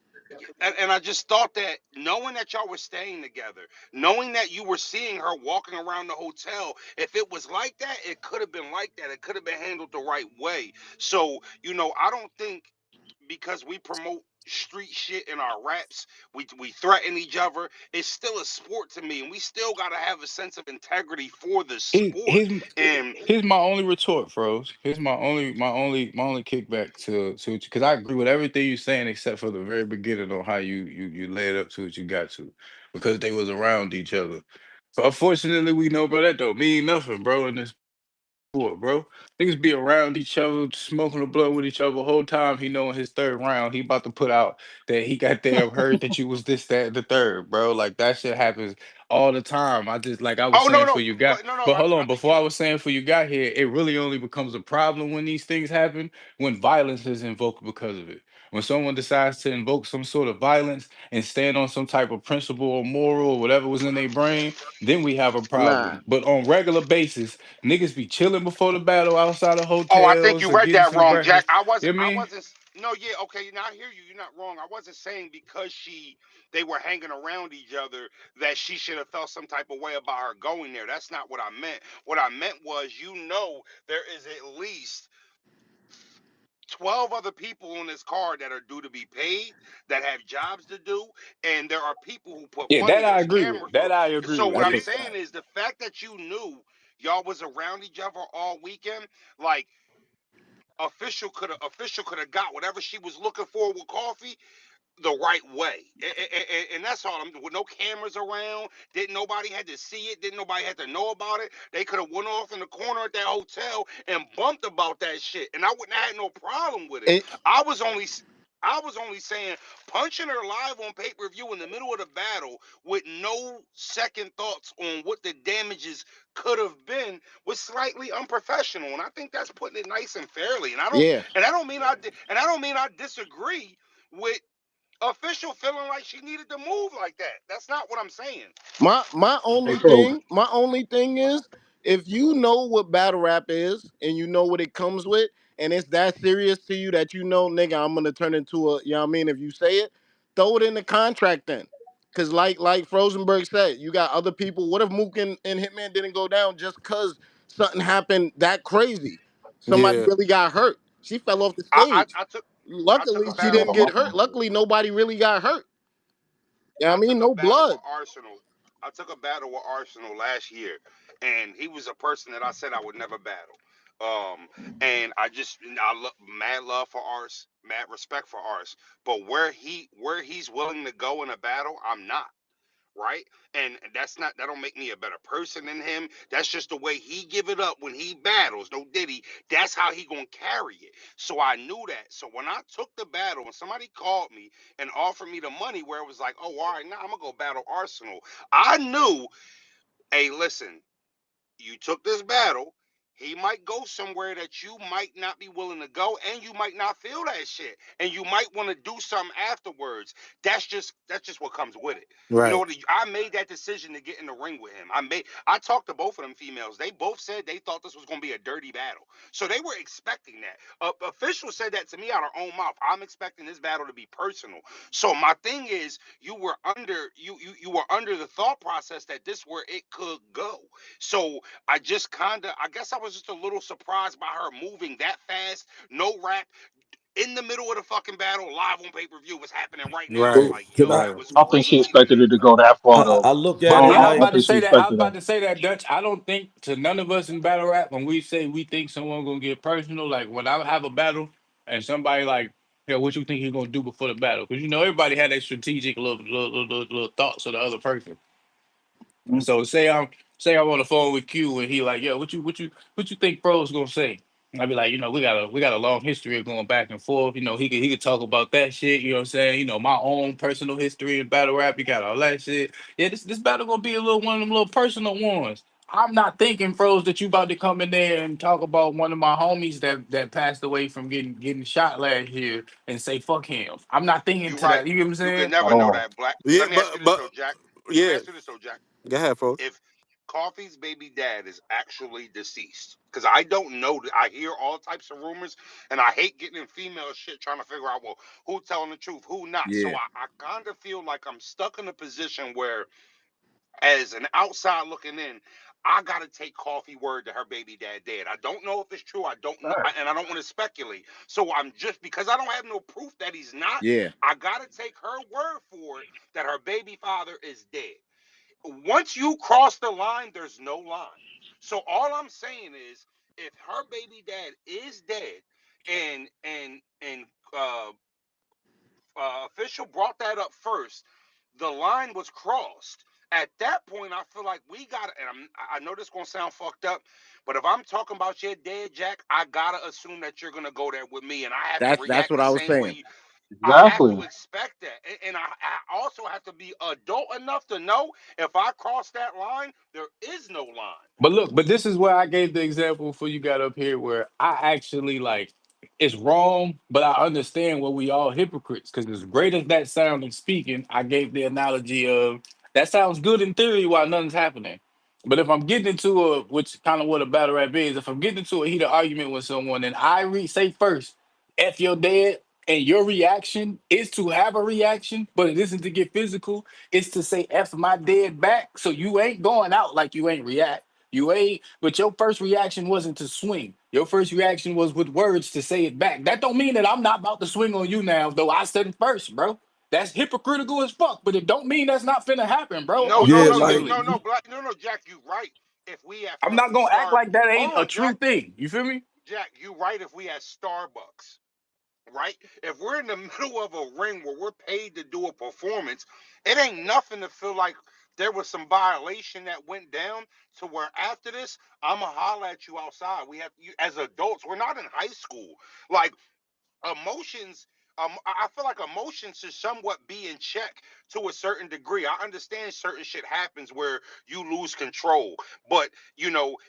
and I just thought that knowing that y'all were staying together, knowing that you were seeing her walking around the hotel, if it was like that, it could have been like that. It could have been handled the right way. So, I don't think because we promote street shit in our raps, we threaten each other. It's still a sport to me, and we still gotta have a sense of integrity for the He, sport. he's And Here's my only retort, Froze. Here's my only kickback to because I agree with everything you're saying except for the very beginning on how you led up to what you got to, because they was around each other. But unfortunately, we know, bro, that don't mean nothing, bro. In this for, bro. Niggas be around each other, smoking a blunt with each other the whole time. He know in his third round, he about to put out that he got there, heard that you was this, that, and the third, bro. Like that shit happens all the time. I just like I was Oh no, saying no, for you got, but no, no. but hold I on, think before you. I was saying for you got here, it really only becomes a problem when these things happen, when violence is invoked because of it. When someone decides to invoke some sort of violence and stand on some type of principle or moral or whatever was in their brain, then we have a Nah, problem. But on regular basis, niggas be chilling before the battle outside of Oh, I think hotels you or read getting that some wrong, Jack. breakfast. You know what I I mean? wasn't. No, yeah, okay. Now I hear you. You're not wrong. I wasn't saying because they were hanging around each other that she should have felt some type of way about her going there. That's not what I meant. What I meant was, there is at least 12 other people on this card that are due to be paid, that have jobs to do, and there are people who put Yeah, money. that I There's agree camera with. crew. That I agree So with. what that's I'm a Yeah. saying fact. is the fact that you knew y'all was around each other all weekend, like official could have got whatever she was looking for with coffee the right way. And that's all. With no cameras around, didn't nobody had to see it, didn't nobody had to know about it. They could have went off in the corner at that hotel and bumped about that shit, and I wouldn't have had no problem with it. It, I was only. I was only saying punching her live on pay-per-view in the middle of the battle with no second thoughts on what the damages could have been was slightly unprofessional, and I think that's putting it nice and fairly. yeah. And I don't mean and I don't mean I disagree with official feeling like she needed to move like that. That's not what I'm saying. My Hey, only Pro. thing, my only thing is if you know what battle rap is and you know what it comes with, and it's that serious to you that you know, nigga, I'm gonna turn into a, you know what I mean? If you say it, throw it in the contract then. Cause like Rosenberg said, you got other people. What if Mook and Hitman didn't go down just cause something happened that crazy? Somebody Yeah. really got hurt. She fell off the I I, stage. I took I took Luckily, a she battle didn't with get hurt. Luckily, nobody really got hurt. You know I what I mean? took a No battle blood. with Arsenal. I took a battle with Arsenal last year, and he was a person that I said I would never battle. And mad love for Ars, mad respect for Ars. But where he's willing to go in a battle, I'm not. Right? And that don't make me a better person than him. That's just the way he give it up when he battles. No Diddy. That's how he gonna carry it. So I knew that. So when I took the battle and somebody called me and offered me the money where it was like, oh, all right, now I'm gonna go battle Arsenal. I knew, hey, listen, you took this battle. He might go somewhere that you might not be willing to go, and you might not feel that shit, and you might want to do something afterwards. That's just what comes with it. You know Right. what? I made that decision to get in the ring with him. I talked to both of them females. They both said they thought this was gonna be a dirty battle, so they were expecting that. Official said that to me out of her own mouth. I'm expecting this battle to be personal. So my thing is, you were under the thought process that this where it could go. So I guess I was just a little surprised by her moving that fast, no rap, in the middle of the fucking battle, live on pay per view was happening right now. I'm Right. Well, like, can yo, I? that Right. was I don't think she crazy to expected me. it to go that far though. I look at But it yeah, I I was don't like about to think she say that. I was expected about that. to say that, Dutch. I don't think to none of us in battle rap when we say we think someone gonna get personal. Like when I have a battle and somebody like, yeah, what you think he gonna do before the battle? Because you know everybody had their strategic little thoughts of the other person. Mhm. So say I'm on the phone with Q and he like, yo, what you think Pro's gonna say? And I'd be like, we got a long history of going back and forth. You know, he could talk about that shit, you know what I'm saying? You know, my own personal history in battle rap, he got all that shit. Yeah, this battle gonna be a little one of them little personal ones. I'm not thinking, pros, that you about to come in there and talk about one of my homies that passed away from getting shot last year and say fuck him. I'm not thinking You to right. that. You get what I'm You could saying? At never know all. that, Black. Yeah, Let me ask you this though, Jack. Let me yeah. ask you this though, Jack. Go ahead, bro. If Coffee's baby dad is actually deceased, because I don't know. I hear all types of rumors, and I hate getting in female shit trying to figure out, well, who telling the truth, who not. So Yeah, I kind of feel like I'm stuck in a position where, as an outside looking in, I gotta take Coffee word that her baby dad dead. I don't know if it's true. I don't know, Facts. and I don't want to speculate. So I'm just, because I don't have no proof that he's not. yeah, I gotta take her word for it that her baby father is dead. Once you cross the line, there's no line. So all I'm saying is, if her baby dad is dead, and official brought that up first, the line was crossed. At that point, I feel like we gotta, and I know this gonna sound fucked up, but if I'm talking about your dad, Jack, I gotta assume that you're gonna go there with me, and I have to That's react what the I was same saying. way. I have to Exactly. expect that, and I also have to be adult enough to know if I cross that line, there is no line. But look, but this is where I gave the example before you got up here, where I actually like it's wrong, but I understand where we all hypocrites. Because as great as that sound in speaking, I gave the analogy of that sounds good in theory while nothing's happening. But if I'm getting into a, which kind of what a battle rap is, if I'm getting into a heated argument with someone and say first, F your dad, and your reaction is to have a reaction, but it isn't to get physical, it's to say F my dead back. So you ain't going out like you ain't react. You ain't, but your first reaction wasn't to swing. Your first reaction was with words to say it back. That don't mean that I'm not about to swing on you now, though I said it first, bro. That's hypocritical as fuck, but it don't mean that's not finna happen, bro. No, no, Yeah, no, like Unfortunately, no, no, Black, no, no, Jack, you right. If we at I'm not fucking gonna act Star, like that hold ain't a on, true Jack, thing. You feel me? Jack, you right. If we at Starbucks, right? If we're in the middle of a ring where we're paid to do a performance, it ain't nothing to feel like there was some violation that went down to where after this, I'ma holler at you outside. We have you as adults. We're not in high school. Like emotions. I feel like emotions should somewhat be in check to a certain degree. I understand certain shit happens where you lose control, but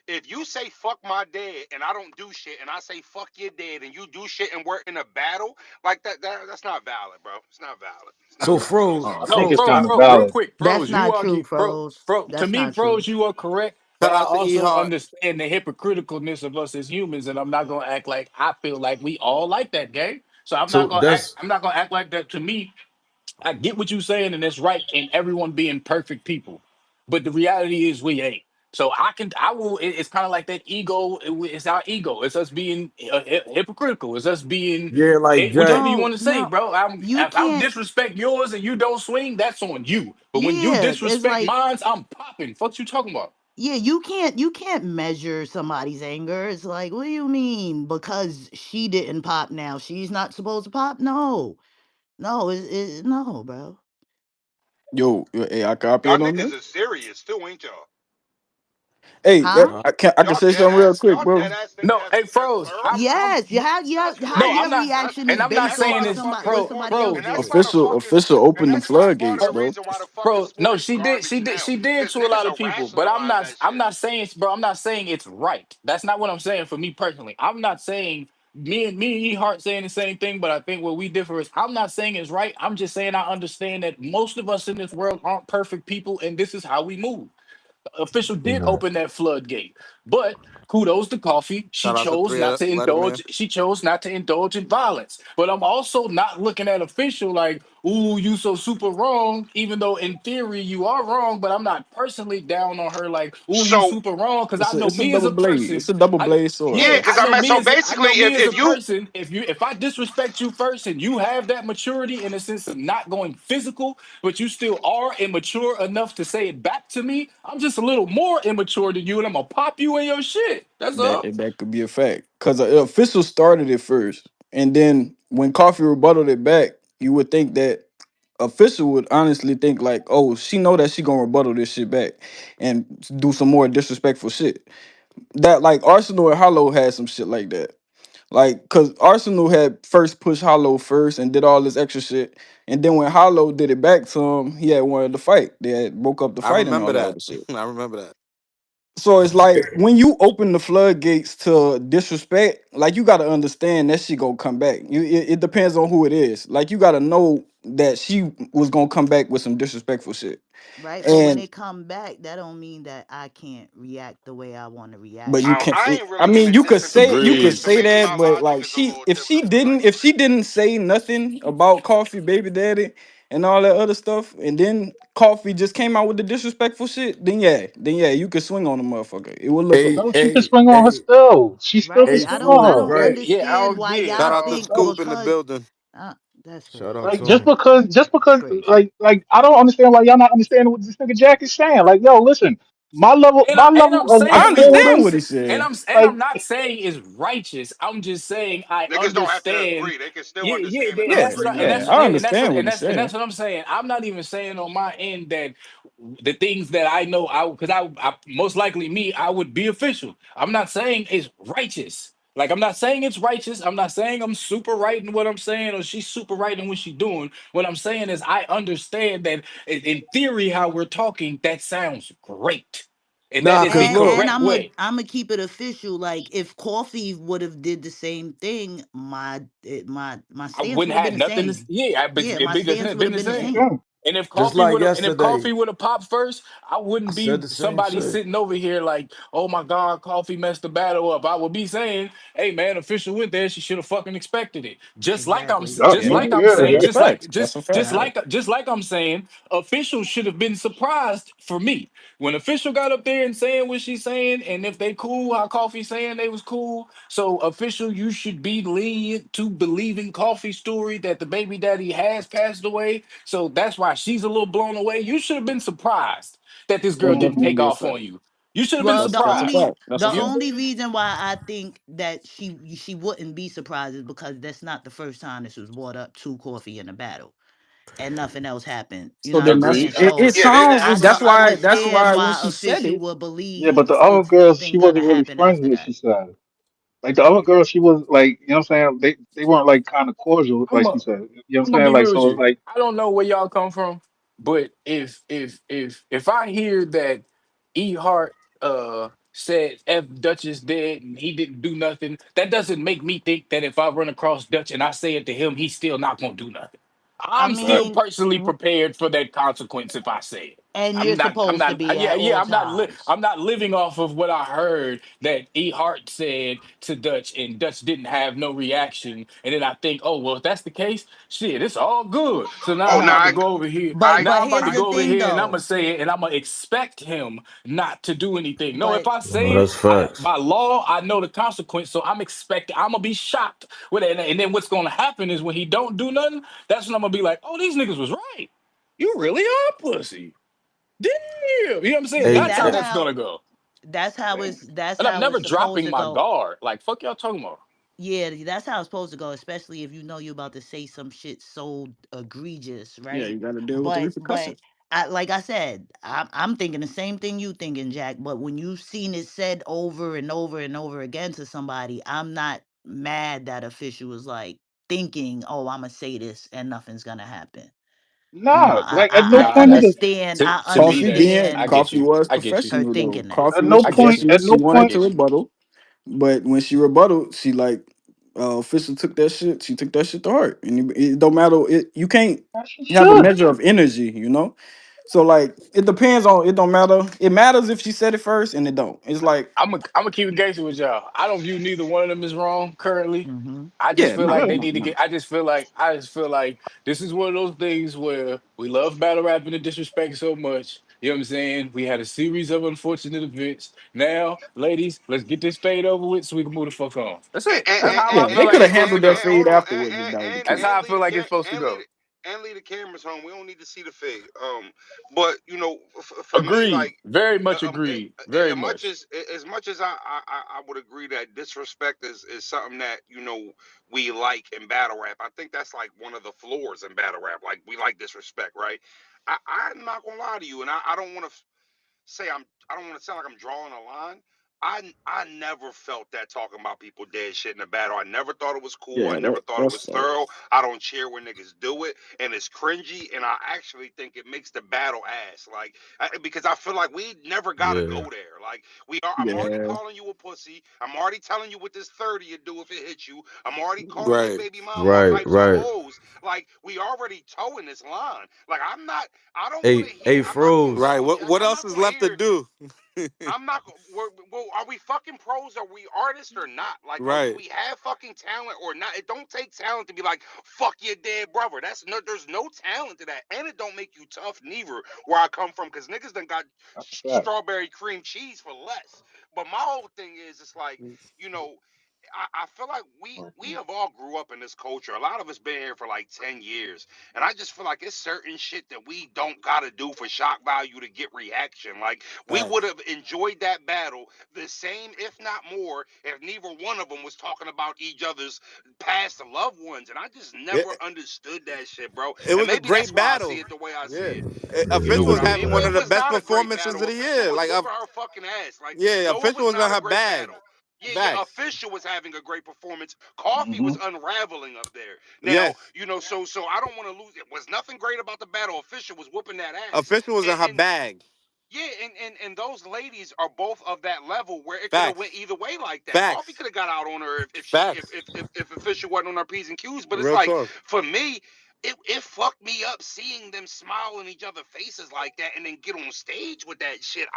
if you say fuck my dad and I don't do shit, and I say fuck your dad and you do shit, and we're in a battle like that's not valid, bro. It's not valid. It's not so valid. froze, I No, think it's froze. froze, kind of froze, real valid. quick, That's froze. You not are true, Froze. to That's me, not true. froze. You are correct, but Shout I out to E also Hart. understand the hypocriticalness of us as humans, and I'm not gonna act like I feel like we all like that, gang. So I'm not So gonna act. that's I'm not gonna act like that. To me, I get what you're saying, and it's right. And everyone being perfect people, but the reality is we ain't. So I will. It's kind of like that ego. It's our ego. It's us being hypocritical. It's us being yeah, like whichever Jack. you No, want to say, no, bro. you If I can't. disrespect yours and you don't swing, that's on you. But when you Yeah, it's disrespect like, mine, I'm popping. Fuck you talking about? yeah, you can't measure somebody's anger. It's like, what do you mean? Because she didn't pop now, she's not supposed to pop? No. No, no, bro. Hey, I copy Y'all it on niggas this. is serious too, ain't y'all? Hey, Huh? I can say something real quick, Y'all bro. dead ass think No, hey, that's froze. I'm Yes, that's how no, I'm your crazy. not, reaction and is I'm not based That's off why saying of the it's somebody fucking what froze, somebody else and froze. that's did. why the fucking Official and opened the that's why part floodgates, of the bro. reason why the fucking Bro, sport no, is she did, garbage she did, now, she did because to a niggas lot of will people. But rationalize that I'm shit. not saying, bro, I'm not saying it's right. That's not what I'm saying for me personally. I'm not saying me and E Hart saying the same thing, but I think where we differ is I'm not saying it's right. I'm just saying I understand that most of us in this world aren't perfect people, and this is how we move. Official did Mhm. open that floodgate. But kudos to Coffee. She Shout out to chose three not to Letterman. indulge. She chose not to indulge in violence. But I'm also not looking at Official like, ooh, you so super wrong. Even though in theory you are wrong, but I'm not personally down on her like, ooh, you So super wrong. Because I It's a know it's a me as double a blade. person. It's a double I blade sword, yeah, bro. yeah, because so I basically, know me as a if you person. If I disrespect you first and you have that maturity in the sense of not going physical, but you still are immature enough to say it back to me, I'm just a little more immature than you, and I'm gonna pop you in your shit. That's all. That could be a fact. Cause the official started it first, and then when Coffee rebutted it back, you would think that official would honestly think like, oh, she know that she gonna rebuttal this shit back and do some more disrespectful shit. That like Arsenal and Hollow had some shit like that. Like, cause Arsenal had first pushed Hollow first and did all this extra shit, and then when Hollow did it back to him, he had wanted to fight. They had broke up the I fight and remember all that that. other shit. I remember that. So it's like when you open the floodgates to disrespect, like you gotta understand that shit gonna come back. It depends on who it is. Like you gotta know that she was gonna come back with some disrespectful shit. Right? But when And they come back, that don't mean that I can't react the way I want to react. but you can't. I ain't I really mean, getting you could say disinterested you could either, Agreed. so say maybe that, my but logic like is a little different. if she didn't say nothing about Coffee baby daddy and all that other stuff, and then Coffee just came out with the disrespectful shit, then yeah, you could swing on the motherfucker. It would look A like No, she can a swing on her a still. She still can Right? a swing I fools, on don't her. right? Yeah, I understand don't why get it, Shout y'all out to dog. think Scope in the because building. that's Shout crazy. out Like to him. That's just because crazy. like I don't understand why y'all not understanding what this nigga Jack is saying. Like, yo, listen. my And I'm level of I saying, and what I'm understand what understanding, he's and saying. like I'm not saying is righteous. I'm just saying I Niggas don't have to understand. agree. They can still Yeah, understand and and not Yeah, that's what agree, I, and man. yeah, that's I understand what he's and saying. that's what I'm saying. I'm not even saying on my end that the things that I know, because I most likely me, I would be official. I'm not saying it's righteous. Like, I'm not saying it's righteous. I'm not saying I'm super right in what I'm saying or she's super right in what she's doing. What I'm saying is I understand that in theory how we're talking, that sounds great. And that Nah, is the cause look, And correct I'm a way. I'm gonna keep it official. Like if Coffee would have did the same thing, my I stance would wouldn't have been have the nothing to same. yeah, but Yeah, it my been, stance would been have the been the same. same. okay. just like And if yesterday, coffee would have popped first, I I wouldn't said be the same somebody shit. sitting over here like, oh my God, coffee messed the battle up. I would be saying, hey man, official went there, she should have fucking expected it. Exactly. Yup, Just Yeah, like nigga, I'm yeah, saying, that's yeah. a fact. That's a fact. Yeah. just like I'm saying, official should have been surprised for me. When official got up there and saying what she's saying, and if they cool, how coffee saying they was cool. So official, you should be lenient to believing coffee's story that the baby daddy has passed away. So that's why she's a little blown away. You should have been surprised that this girl That didn't definitely take be a off fact. on you. You should have been Well, That's a surprised. fact. That's a the You fact. only reason why I think that she wouldn't be surprised is because that's not the first time this was brought up to Coffee in a battle, and nothing else happened. You So know what I'm then that's saying? agreed. it. So It Yeah, they sounds. didn't. I That's understand why when why she said official it, would Yeah, but believe the other it's girls, she something gonna wasn't really happen after friendly, she that. said. Like the other girls, she was like, you know what I'm saying? They weren't like kind of cordial, I'm like a, she said. You know what I'm I'm gonna saying? be Like real with so, you. like I don't know where y'all come from, but if I hear that E Hart said F Dutch is dead and he didn't do nothing, that doesn't make me think that if I run across Dutch and I say it to him, he's still not gonna do nothing. I I'm still mean, personally prepared for that consequence if I say it. and you're I'm supposed to not, be yeah, at yeah, all times. I'm not living off of what I heard that E Hart said to Dutch and Dutch didn't have no reaction. And then I think, oh, well, if that's the case, shit, it's all good. So now Oh I'm no, about to go over here. I, Now I'm about Here's to I, the go over thing here and I'm gonna though. say it and I'm gonna expect him not to do anything. No, if But I No, say it, that's facts. by law, I know the consequence. So I'm expecting, I'm gonna be shocked with it. And then what's gonna happen is when he don't do nothing, that's when I'm gonna be like, oh, these niggas was right. You really are pussy. Damn. You know what I'm saying? see, Hey, That's how hey, that's and I'm how never it's supposed dropping to my go. guard. Like, fuck y'all talking about. Yeah, that's how it's supposed to go, especially if you know you're about to say some shit so egregious, yeah, right? you got to deal with the But repercussions. I like I said, I'm thinking the same thing you thinking, Jack. But when you've seen it said over and over and over again to somebody, I'm not mad that official was like thinking, oh, I'm gonna say this and nothing's gonna happen. You know, nah. Like at no Nah, point in that's the to, I to me. Coffee That's being I understand get Coffee you. was I get you. her professional though. thinking that. Coffee at was no I get point you. professional. at She no I wanted point to get you. rebuttal, but when she rebutted, she like official took that shit. She took that shit to heart, and it don't matter. You can't she have a should. measure of energy, you know. So like it depends on. It don't matter. It matters if she said it first, and it don't. It's like I'm gonna keep it gangster with y'all. I don't view neither one of them as wrong currently. Hmm. I just yeah, feel no, like they no, need to no. get. I just feel like this is one of those things where we love battle rapping and disrespect so much. You know what I'm saying? We had a series of unfortunate events. Now, ladies, let's get this fade over with so we can move the fuck on. That's it. That's how I Yeah, feel they like could it's have supposed to handled that go. hold fade on, afterwards if that was the That's case. how I feel like it's supposed to and lead go. it and lead the cameras home. We don't need to see the fade. But you know, for me, Agreed. like, Very much agreed. Very much. as much as I would agree that disrespect is something that we like in battle rap. I think that's like one of the floors in battle rap. Like we like disrespect, right? I'm not gonna lie to you, and I don't want to say I don't want to sound like I'm drawing a line. I never felt that talking about people dead shit in the battle. I never thought it was cool. I Yeah, never thought it that's was fact. thorough. I don't cheer when niggas do it, and it's cringy. And I actually think it makes the battle ass. Like because I feel like we never gotta yeah. go there. Like we are. I'm already Yeah, calling you a pussy. I'm already telling you what this 30 you do if it hits you. I'm already calling your Right, baby mama all right, types of right. hoes. Like we already towing this line. Like I'm not. I don't want Hey, to hear. hey, I'm not gonna froze. lie Right. with you. What I'm else not is gonna left to hear. do? I'm not. Well, are we fucking pros? Are we artists or not? Like, do Right. we have fucking talent or not? It don't take talent to be like fuck your dead brother. That's no. There's no talent to that, and it don't make you tough neither. Where I come from, because niggas done got That's a fact. strawberry cream cheese for less. But my whole thing is, it's like you know. I feel like we have all grew up in this culture. A lot of us been here for like 10 years, and I just feel like it's certain shit that we don't gotta do for shock value to get reaction. Like we would Facts. have enjoyed that battle the same, if not more, if neither one of them was talking about each other's past loved ones. And I just Yeah, never understood that shit, bro. it And was a maybe that's great why I see battle. it the way I see Yeah, it. You know official You was what know what it I having mean? was? one Well, of it the was best not a great performances battle. of the Official year. was Like, whooping her fucking ass. Like, yeah, no, it official was was in not a her great bag. battle. Yeah, yeah, Facts. official was having a great performance. Coffee Hmm. was unraveling up there. Now, Yes, so I don't want to lose. It was nothing great about the battle. Official was whooping that ass. official was in her And bag. yeah, and those ladies are both of that level where it could have Facts. went either way like that. Coffee Facts. could have got out on her if she Facts. if official wasn't on her P's and Q's. But it's Real like talk. for me, it fucked me up seeing them smile in each other's faces like that and then get on stage with that shit.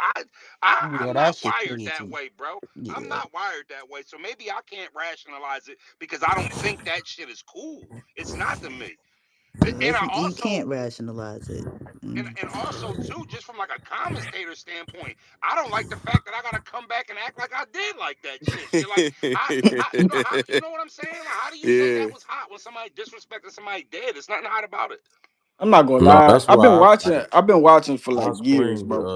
Yeah, I'm that not shit wired that crazy. way, bro. I'm Yeah. not wired that way. So maybe I can't rationalize it because I don't think that shit is cool. It's not to me. Yeah, And it's, I you also can't rationalize it. Mm. and also too, just from like a commentator standpoint, I don't like the fact that I gotta come back and act like I did like that shit. You're like, how you know what I'm saying? Like, how do you say Yeah. that was hot when somebody disrespected somebody dead? There's nothing hot about it. I'm not gonna No, lie. that's why I've been watching for I'll like years, explain. bro.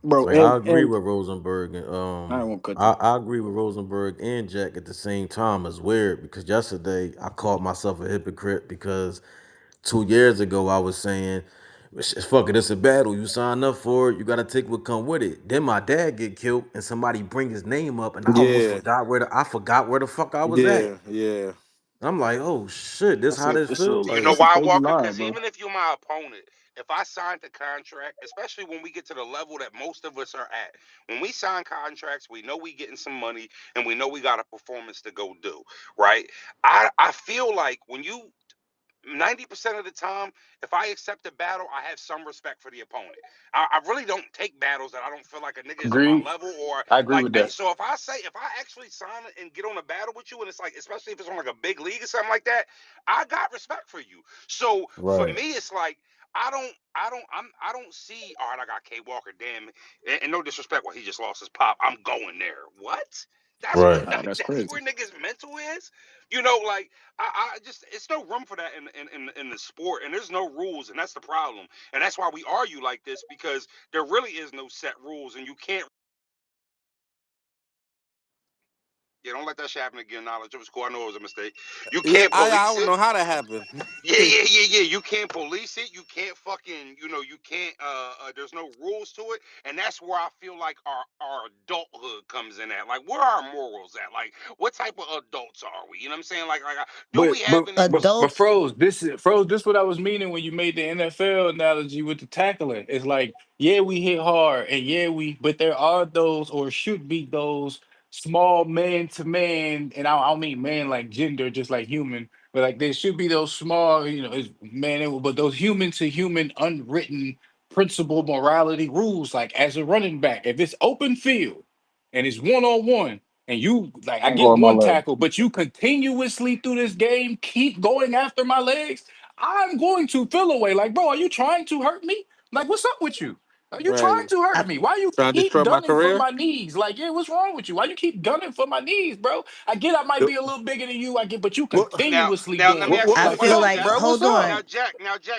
Bro, Like I agree and with Rosenberg, and I won't cut I, you. I agree with Rosenberg and Jack at the same time. It's weird because yesterday I called myself a hypocrite because 2 years ago I was saying, Fuck it, it's a battle. You sign up for it. You gotta take what come with it." Then my dad get killed, and somebody bring his name up, and I almost Yeah. forgot where the fuck I was at. Yeah. Yeah. I'm like, "Oh shit, this how this feel?" You know Like, It's a why, crazy Walker? lie, Because bro. even if you're my opponent, if I signed the contract, especially when we get to the level that most of us are at, when we sign contracts, we know we getting some money and we know we got a performance to go do, right? I feel like when you 90% of the time, if I accept a battle, I have some respect for the opponent. I really don't take battles that I don't feel like a nigga is on my Agreed. level or I agree like. with that. So if I actually sign it and get on a battle with you, and it's like, especially if it's on like a big league or something like that, I got respect for you. So for right, me, it's like I don't see. All right, I got K Walker. Damn, and no disrespect, well, he just lost his pop. I'm going there. What? That's where right. Nah, that's that's crazy. where niggas mental is. Like I just it's no room for that in the sport, and there's no rules, and that's the problem, and that's why we argue like this because there really is no set rules, and you can't. Yeah, don't let that shit happen again. Knowledge, it was cool. I know it was a mistake. You Yeah. can't I police don't it. know how that happened. Yeah. You can't police it. You can't fucking, you can't. There's no rules to it, and that's where I feel like our adulthood comes in at. Like, where are our morals at? Like, what type of adults are we? You know what I'm saying? Like, do But we have but any? but Adults, Froze. This what I was meaning when you made the NFL analogy with the tackling. It's like, yeah, we hit hard, and yeah, but there are those, or should be those, small man to man, and I don't mean man like gender, just like human, but like there should be those small, it's man, but those human to human unwritten principle morality rules. Like as a running back, if it's open field and it's one on one and you like I Don't get go in my one leg. tackle, but you continuously through this game keep going after my legs, I'm going to feel away. Like, bro, are you trying to hurt me? Like, what's up with you? Are you Right. trying to hurt me? Why you Trying to keep destroy my gunning for career. my knees? Like, yeah, what's wrong with you? Why you keep gunning for my knees, bro? I get I might Yep. be a little bigger than you. I get, but you What? continuously Now let me doing it. ask you What? I a Like, feel question, fuck, like, Jack. bro. What's hold up? Now, on. Jack,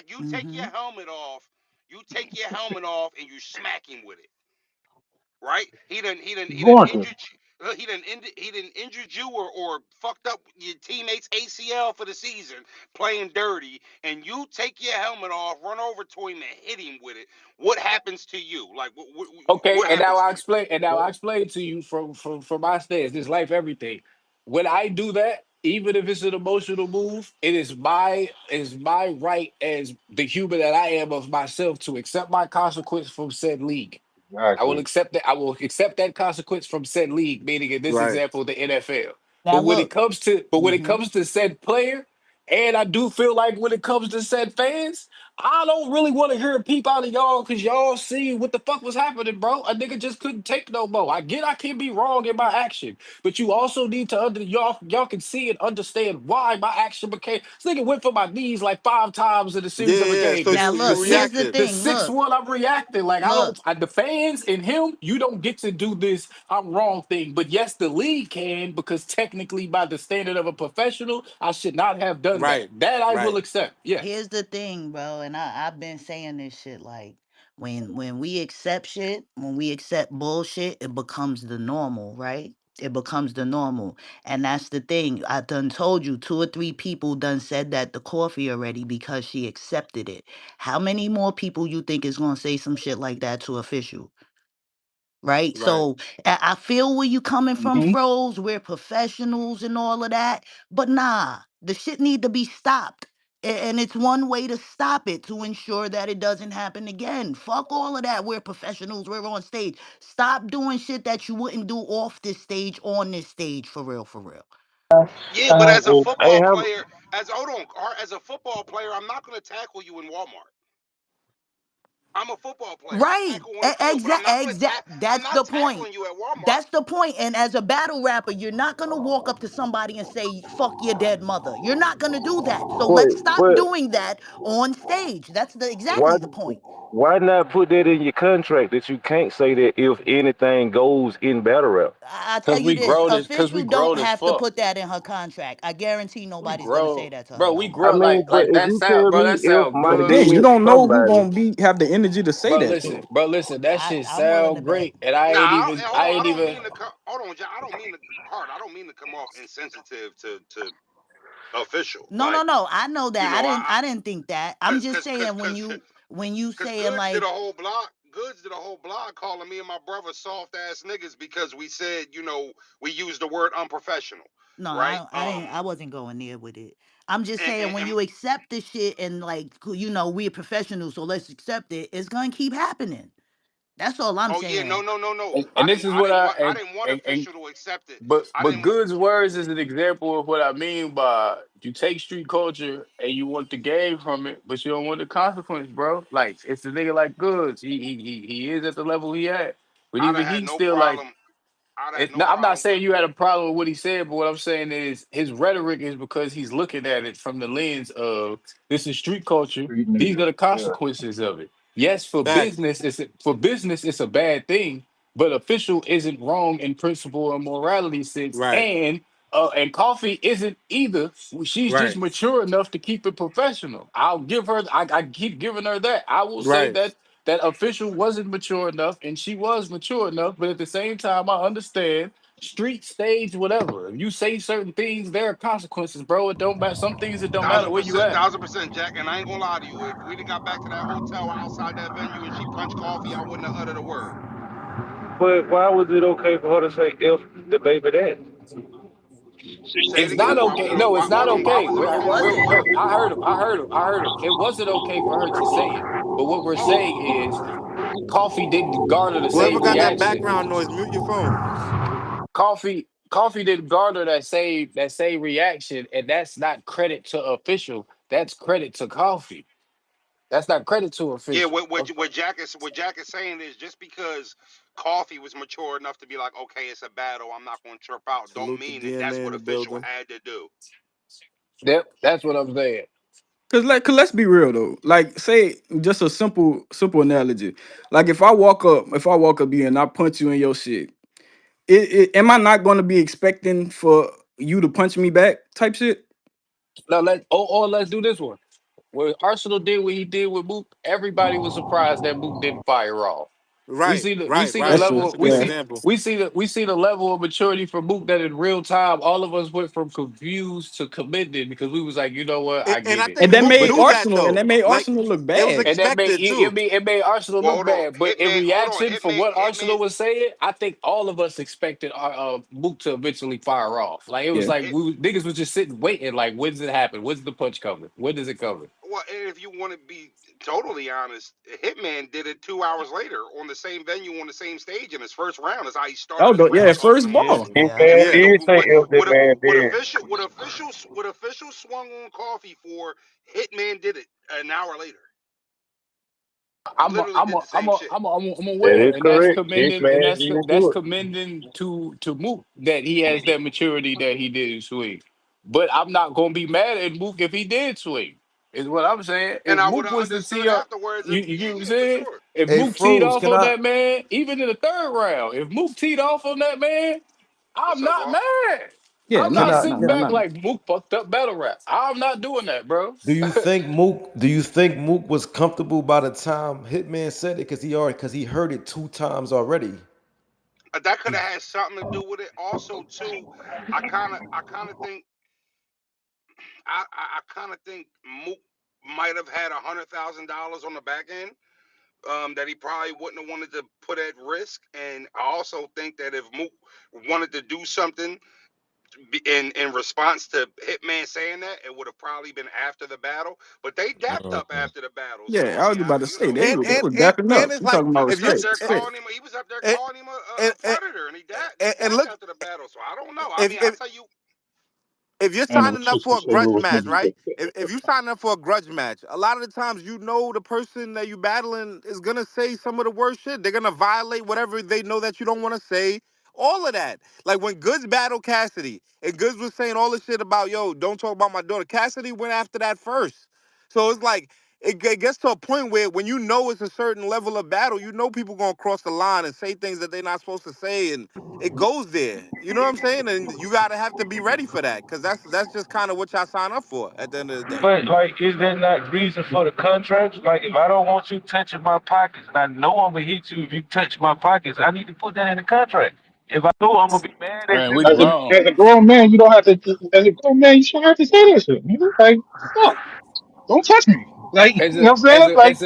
you take Hmm. your helmet off. You take your helmet off and you smack him with it, right? He done Going to. injured you. He done injured you or fucked up your teammates ACL for the season playing dirty, and you take your helmet off, run over to him and hit him with it. What happens to you? Like Okay, what happens to you? And now I explain to you from my stance, this life, everything. When I do that, even if it's an emotional move, it is my right as the human that I am of myself to accept my consequence from said league. I will Exactly. accept that. I will accept that consequence from said league, meaning in this Right. example, the NFL. Now But when it look. comes to, but when it Hmm. comes to said player, and I do feel like when it comes to said fans, I don't really want to hear a peep out of y'all because y'all see what the fuck was happening, bro. A nigga just couldn't take no more. I get I can be wrong in my action, but you also need to y'all can see and understand why my action became. This nigga went for my knees like 5 times in the series Yeah, of a yeah. game. So Now you The look, sixth, here's the reacted. the thing. sixth Look, one, I'm reacting like I look. don't. The fans and him, you don't get to do this. I'm wrong thing, but yes, the league can because technically, by the standard of a professional, I should not have done that. Right, That I will right, accept. Yes. Here's the thing, bro, and I've been saying this shit like when we accept shit, when we accept bullshit, it becomes the normal, right? It becomes the normal. And that's the thing. I done told you 2 or 3 people done said that the coffee already because she accepted it. How many more people you think is gonna say some shit like that to official? Right? right. So I feel where you coming from, Hmm. froze. We're professionals and all of that, but nah, the shit need to be stopped. And it's one way to stop it to ensure that it doesn't happen again. Fuck all of that. We're professionals. We're on stage. Stop doing shit that you wouldn't do off this stage, on this stage, for real, for real. Yeah, but as a Hey, football how player, as hold on, Art, as a football player, I'm not going to tackle you in Walmart. I'm a football player. I Right. tackle on the field, but I'm not going to I'm That's not the point. tackling you at Walmart. That's the point. And as a battle rapper, you're not gonna walk up to somebody and say, fuck your dead mother. You're not gonna do that. So let's stop but doing that on stage. That's the why exactly the point. why not put that in your contract that you can't say that if anything goes in battle rap? I tell Cause you we this, grown as cause we official grown don't as have to fuck. put that in her contract. I guarantee We nobody's gonna say grown, that to her bro. We no more. I grown mean, but like if that you sound, tell bro. me That if sound my But good. then you being don't know who somebody, gonna be have the energy to say But that though. listen, bro. Listen, that shit I'm willing to sound bet. great, and I Now, ain't even, hold I on. I ain't don't even. mean to hold on, Jack. I don't mean to hard. I don't mean to come off insensitive to official. No, no, Like, no. I know you that. know, I didn't think that. I'm just saying when you cause saying like Goods did a whole blog calling me and my brother soft ass niggas because we said, we used the word unprofessional, no, right? I didn't. I wasn't going there with it. I'm just And, saying and, when and you accept the shit and like we're professionals, so let's accept it. It's gonna keep happening. That's all I'm oh yeah, no, saying. no, no, no. And this is I what didn't I want and official to accept it. I but didn't. Good's words is an example of what I mean by you take street culture and you want the game from it, but you don't want the consequence, bro. Like it's the nigga like Goods. He is at the level he at, but I'd have even had he no still like. problem. I'd have had It's no not, I'm not problem with. saying you had a problem with what he said, but what I'm saying is his rhetoric is because he's looking at it from the lens of this is street culture. Street These nigga. are the Yeah. consequences of it. Yes, Facts. for business, it's a bad thing, but official isn't wrong in principle and morality sense, Right, and coffee isn't either. She's just right, mature enough to keep it professional. I'll give her. I keep giving her that. I will say right. that official wasn't mature enough and she was mature enough, but at the same time I understand street stage whatever. If you say certain things, there are consequences, bro. It don't matter. Some things it don't matter Thousand where you percent, at. 1000%, Jack. And I ain't gonna lie to you. If we'd have got back to that hotel outside that venue and she punched coffee, I wouldn't have uttered a word. but why was it okay for her to say if the baby that? Say it It's not again. Why was okay. it? No, Why, it's not hold on. Why okay. was it okay for her? What? No, I heard him. I heard him. It wasn't okay for her to say it. But what we're Oh, saying is coffee didn't garner the Whoever same got that reaction. background noise, mute your phone. Coffee didn't garner that same reaction, and that's not credit to official. That's credit to coffee. That's not credit to yeah. official. What Jack is saying is just because coffee was mature enough to be like, okay, it's a battle. I'm not gonna trip out. Don't Salute the mean that that's DMA what in the official building. had to do. Yep, that's what I'm saying. Cause let's be real though. Like, say just a simple analogy. Like if I walk up here and I punch you in your shit, am I not gonna be expecting for you to punch me back? Type shit. Now let's do this one. When Arsenal did what he did with Mook, everybody was surprised that Mook didn't fire off. Right, We right, see the right. That's true. level That's a we good Yeah. see example. we see the level of maturity for Mook that in real time all of us went from confused to commended because we was like, you know what, I And get I it. think And that Mook But made knew that Arsenal and though. that made Like Arsenal look it was bad. and that made expected too. it made Arsenal Well, look hold on, bad. But in Hitman. Hold on, reaction for what Hitman. Arsenal was saying, I think all of us expected Mook to eventually fire off. Like it was Yeah. like Hit, niggas was just sitting waiting. Like when does it happen? When's the punch coming? When does it come? well, and if you want to be totally honest, Hitman did it 2 hours later on the same venue on the same stage in his first round. Is how he started Oh, his yeah, rounds off in first the morning. Yeah, ball. If yeah. man Yeah. Yeah. So did say if that man did, what officials swung on coffee for, Hitman did it an hour later. Literally did the same shit. I'm That aware, is and that's correct. commending, and Hitman did that's do it. commending to Mook that he has that maturity that he did swing. But I'm not gonna be mad at Mook if he did swing. Is what I'm saying. And If I would Mook have was to understood tee up, afterwards if you get what I'm for saying? sure. If Hey, Mook teed Froze, off can on I? that man, even in the third round, if Mook teed off on that man, I'm What's up, not Walt? mad. Yeah, I'm Can not no, I? no, sitting Can, no, back no. like Mook fucked up battle rap. I'm not doing that, bro. do you think Mook? Do you think Mook was comfortable by the time Hitman said it? Because he heard it 2 times already. That could He, have had something to do with it. Also, too, I kind of think, I kind of think Mook might have had $100,000 on the back end. That he probably wouldn't have wanted to put at risk, and I also think that if Mook wanted to do something in response to Hitman saying that, it would have probably been after the battle. But they dapped up after the battle, so Yeah, I I mean, was about to you say know, they and were they and were and dapping and up. it's You like talking about he if was you up respect? there Respect. calling him. He was up there and, calling him a and, predator, and they and dapped look, after the battle. So I don't know. I mean, I if tell you, if you're And the signing up sister for a say what grudge was match, niggas right? say. If you sign up for a grudge match, a lot of the times you know the person that you battling is gonna say some of the worst shit. They're gonna violate whatever they know that you don't want to say. All of that. Like when Goods battled Cassidy, and Goods was saying all this shit about, yo, don't talk about my daughter. Cassidy went after that first. So it's like it gets to a point where when you know it's a certain level of battle, you know people gonna cross the line and say things that they're not supposed to say, and it goes there. You know what I'm saying? And you gotta have to be ready for that, because that's just kind of what y'all sign up for at the end of the day. But like, is that not reason for the contract? Like, if I don't want you touching my pockets, and I know I'm gonna hit you if you touch my pockets, I need to put that in the contract. If I know I'm gonna be mad at Man, you, we As a grown. as a grown man, you don't have to. As a grown man, you shouldn't have to say that shit. Nigga. Like, fuck, don't touch me. Like, you As know a what I'm saying? Like,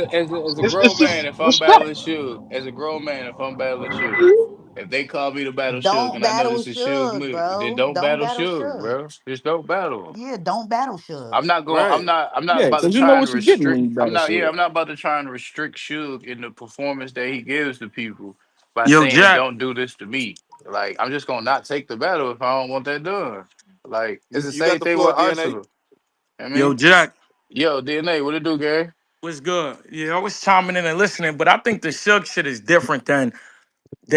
grown it's man, just if I'm respect. battling Suge, as a grown man, if I'm battling Suge, if they call me to battle Suge, Don't and I know battle this is Suge Suge, move, then bro. don't Don't battle battle Suge, Suge. bro. Just don't battle him. Yeah, don't battle Suge. I'm not going. Right. I'm not Yeah, about to because you know try and what you're getting when restrict. you I'm battle not. Yeah, shit. I'm not about to try and restrict Suge in the performance that he gives to people by Yo, saying, Jack. "Don't do this to me." Like I'm just gonna not take the battle if I don't want that done. Like it's the You same got the thing floor, with DNA. Arsenal. I Yo, mean, Jack. yo, DNA, what it do, Gary? What's good? Yeah, I was chiming in and listening, but I think the Suge shit is different than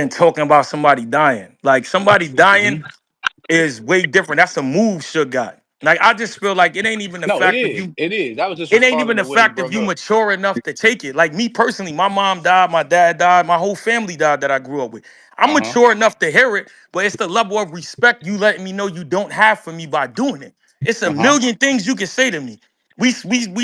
talking about somebody dying. Like somebody dying is way different. That's a move Suge got. Like I just feel like it ain't even the No, it fact of is. you. It is. I was just It ain't even responding the to what he fact of brought you up. mature enough to take it. Like me personally, my mom died, my dad died, my whole family died that I grew up with. I'm Uh huh. mature enough to hear it, but it's the level of respect you letting me know you don't have for me by doing it. It's a Uh huh. million things you can say to me. We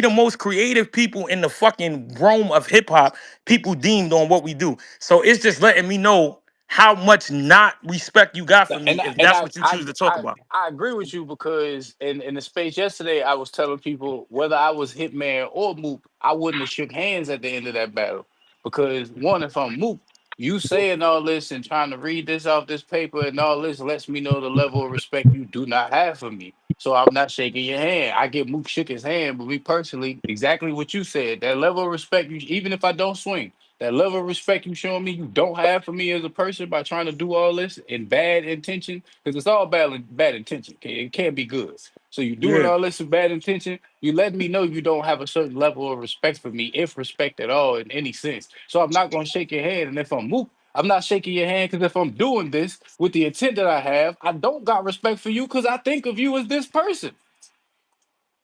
the most creative people in the fucking realm of hip hop, people deemed on what we do. So it's just letting me know how much not respect you got for me And if that's what you I choose to talk about. I agree with you because in the space yesterday I was telling people whether I was Hitman or Mook, I wouldn't have shook hands at the end of that battle because one, if I'm Mook, you saying all this and trying to read this off this paper and all this lets me know the level of respect you do not have for me. So I'm not shaking your hand. I get Mook shook his hand, but me personally, exactly what you said. That level of respect, you even if I don't swing. That level of respect you showing me you don't have for me as a person by trying to do all this in bad intention, because it's all bad intention. It can't be good. So you doing Yeah, all this in bad intention, you let me know you don't have a certain level of respect for me, if respect at all in any sense. So I'm not gonna shake your hand. And if I'm Mook, I'm not shaking your hand because if I'm doing this with the intent that I have, I don't got respect for you because I think of you as this person.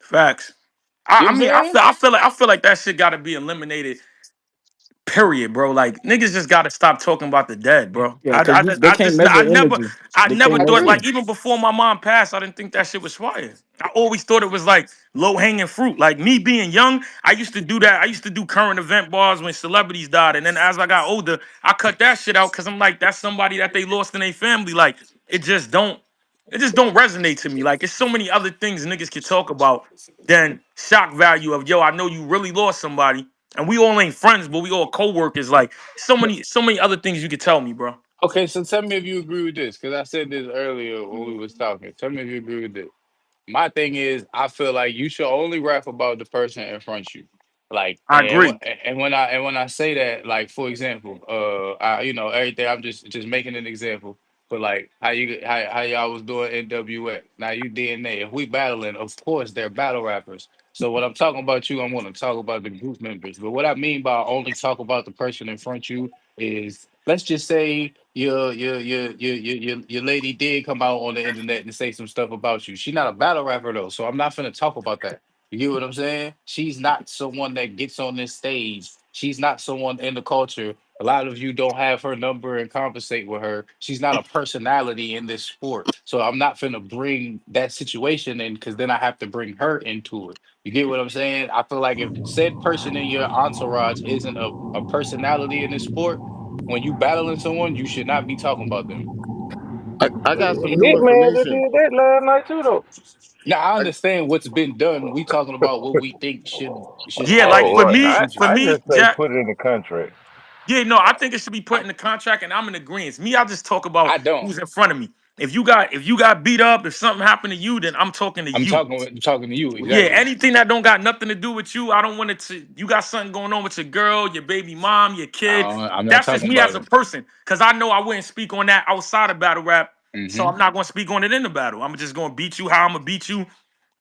facts. You know I what I'm mean, saying? I feel like that shit got to be eliminated. Period, bro. Like niggas just gotta stop talking about the dead, bro. Yeah, I, because I you just, they I can't just, measure energy. I They never can't I measure thought agree. like energy. even before my mom passed, I didn't think that shit was fire. I always thought it was like low hanging fruit. Like me being young, I used to do that. I used to do current event bars when celebrities died, and then as I got older, I cut that shit out because I'm like, that's somebody that they lost in their family. Like it just don't resonate to me. Like it's so many other things niggas could talk about than shock value of yo. I know you really lost somebody, and we all ain't friends, but we all co-workers. Like so many other things you could tell me, bro. Okay, so tell me if you agree with this, because I said this earlier when we was talking. Tell me if you agree with this. My thing is, I feel like you should only rap about the person in front of you. Like, I agree. and when I say that, like for example, I everything. I'm just making an example. But like how y'all was doing NWA. Now you DNA. If we battling, of course they're battle rappers. So what I'm talking about you, I'm gonna talk about the group members. But what I mean by only talk about the person in front of you is, let's just say your lady did come out on the internet and say some stuff about you. She's not a battle rapper though, so I'm not finna talk about that. You get what I'm saying? She's not someone that gets on this stage. She's not someone in the culture. A lot of you don't have her number and conversate with her. She's not a personality in this sport. So I'm not finna bring that situation in, because then I have to bring her into it. You get what I'm saying? I feel like if said person in your entourage isn't a personality in this sport, when you battling someone, you should not be talking about them. I got some new Hitman just information. did that last night too, though. Now I I, understand what's been done. We talking about what we think should Yeah, happen like Oh, in for well, in the me, future. for I me, just say Jack. put it in the contract. Yeah, no, I think it should be put in the contract, and I'm in agreement. Me, I just talk about I don't. who's in front of me. If you got beat up, if something happened to you, then I'm talking to you. I'm talking to you Yeah, exactly. anything that don't got nothing to do with you, I don't want it to. You got something going on with your girl, your baby mom, your kid. I'm not That's just talking me about as a it. person, because I know I wouldn't speak on that outside of battle rap. So Hmm. I'm not going to speak on it in the battle. I'm just going to beat you how I'm gonna beat you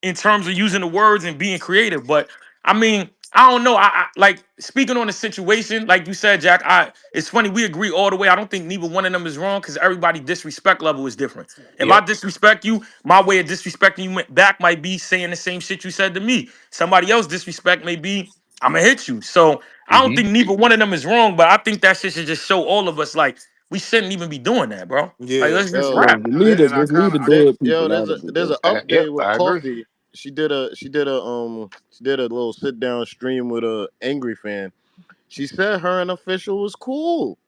in terms of using the words and being creative. But I mean, I don't know. I like speaking on the situation, like you said, Jack. It's funny, we agree all the way. I don't think neither one of them is wrong because everybody disrespect level is different. If I Yep. disrespect you, my way of disrespecting you back might be saying the same shit you said to me. Somebody else disrespect may be I'm gonna hit you. So I don't Hmm. think neither one of them is wrong, but I think that shit should just show all of us like we shouldn't even be doing that, bro. Like Yeah. let's just yo, Yeah, rap. we need to and I just need kind the of dead yo, people out of it, there's bro. an update Yep. with I agree. Coffee. She did a little sit down stream with a angry fan. She said her and official was cool.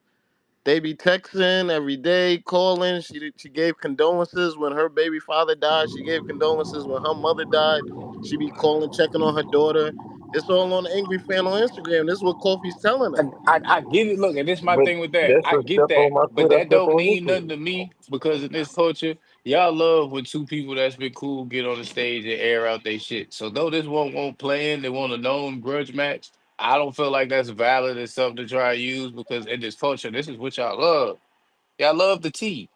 They be texting every day, calling. She gave condolences when her baby father died. She gave condolences when her mother died. She be calling, checking on her daughter. It's all on the Angry Fan on Instagram. This is what Kofi's telling her. I get it. Look, and this is my But thing with that. that's I a get step that, on my but foot, I that step don't on his mean foot. nothing to me because in this culture, y'all love when two people that's been cool get on the stage and air out their shit. So though this one won't play in, they want a known grudge match. I don't feel like that's valid as something to try to use because in this culture, this is what y'all love. Y'all love the tea,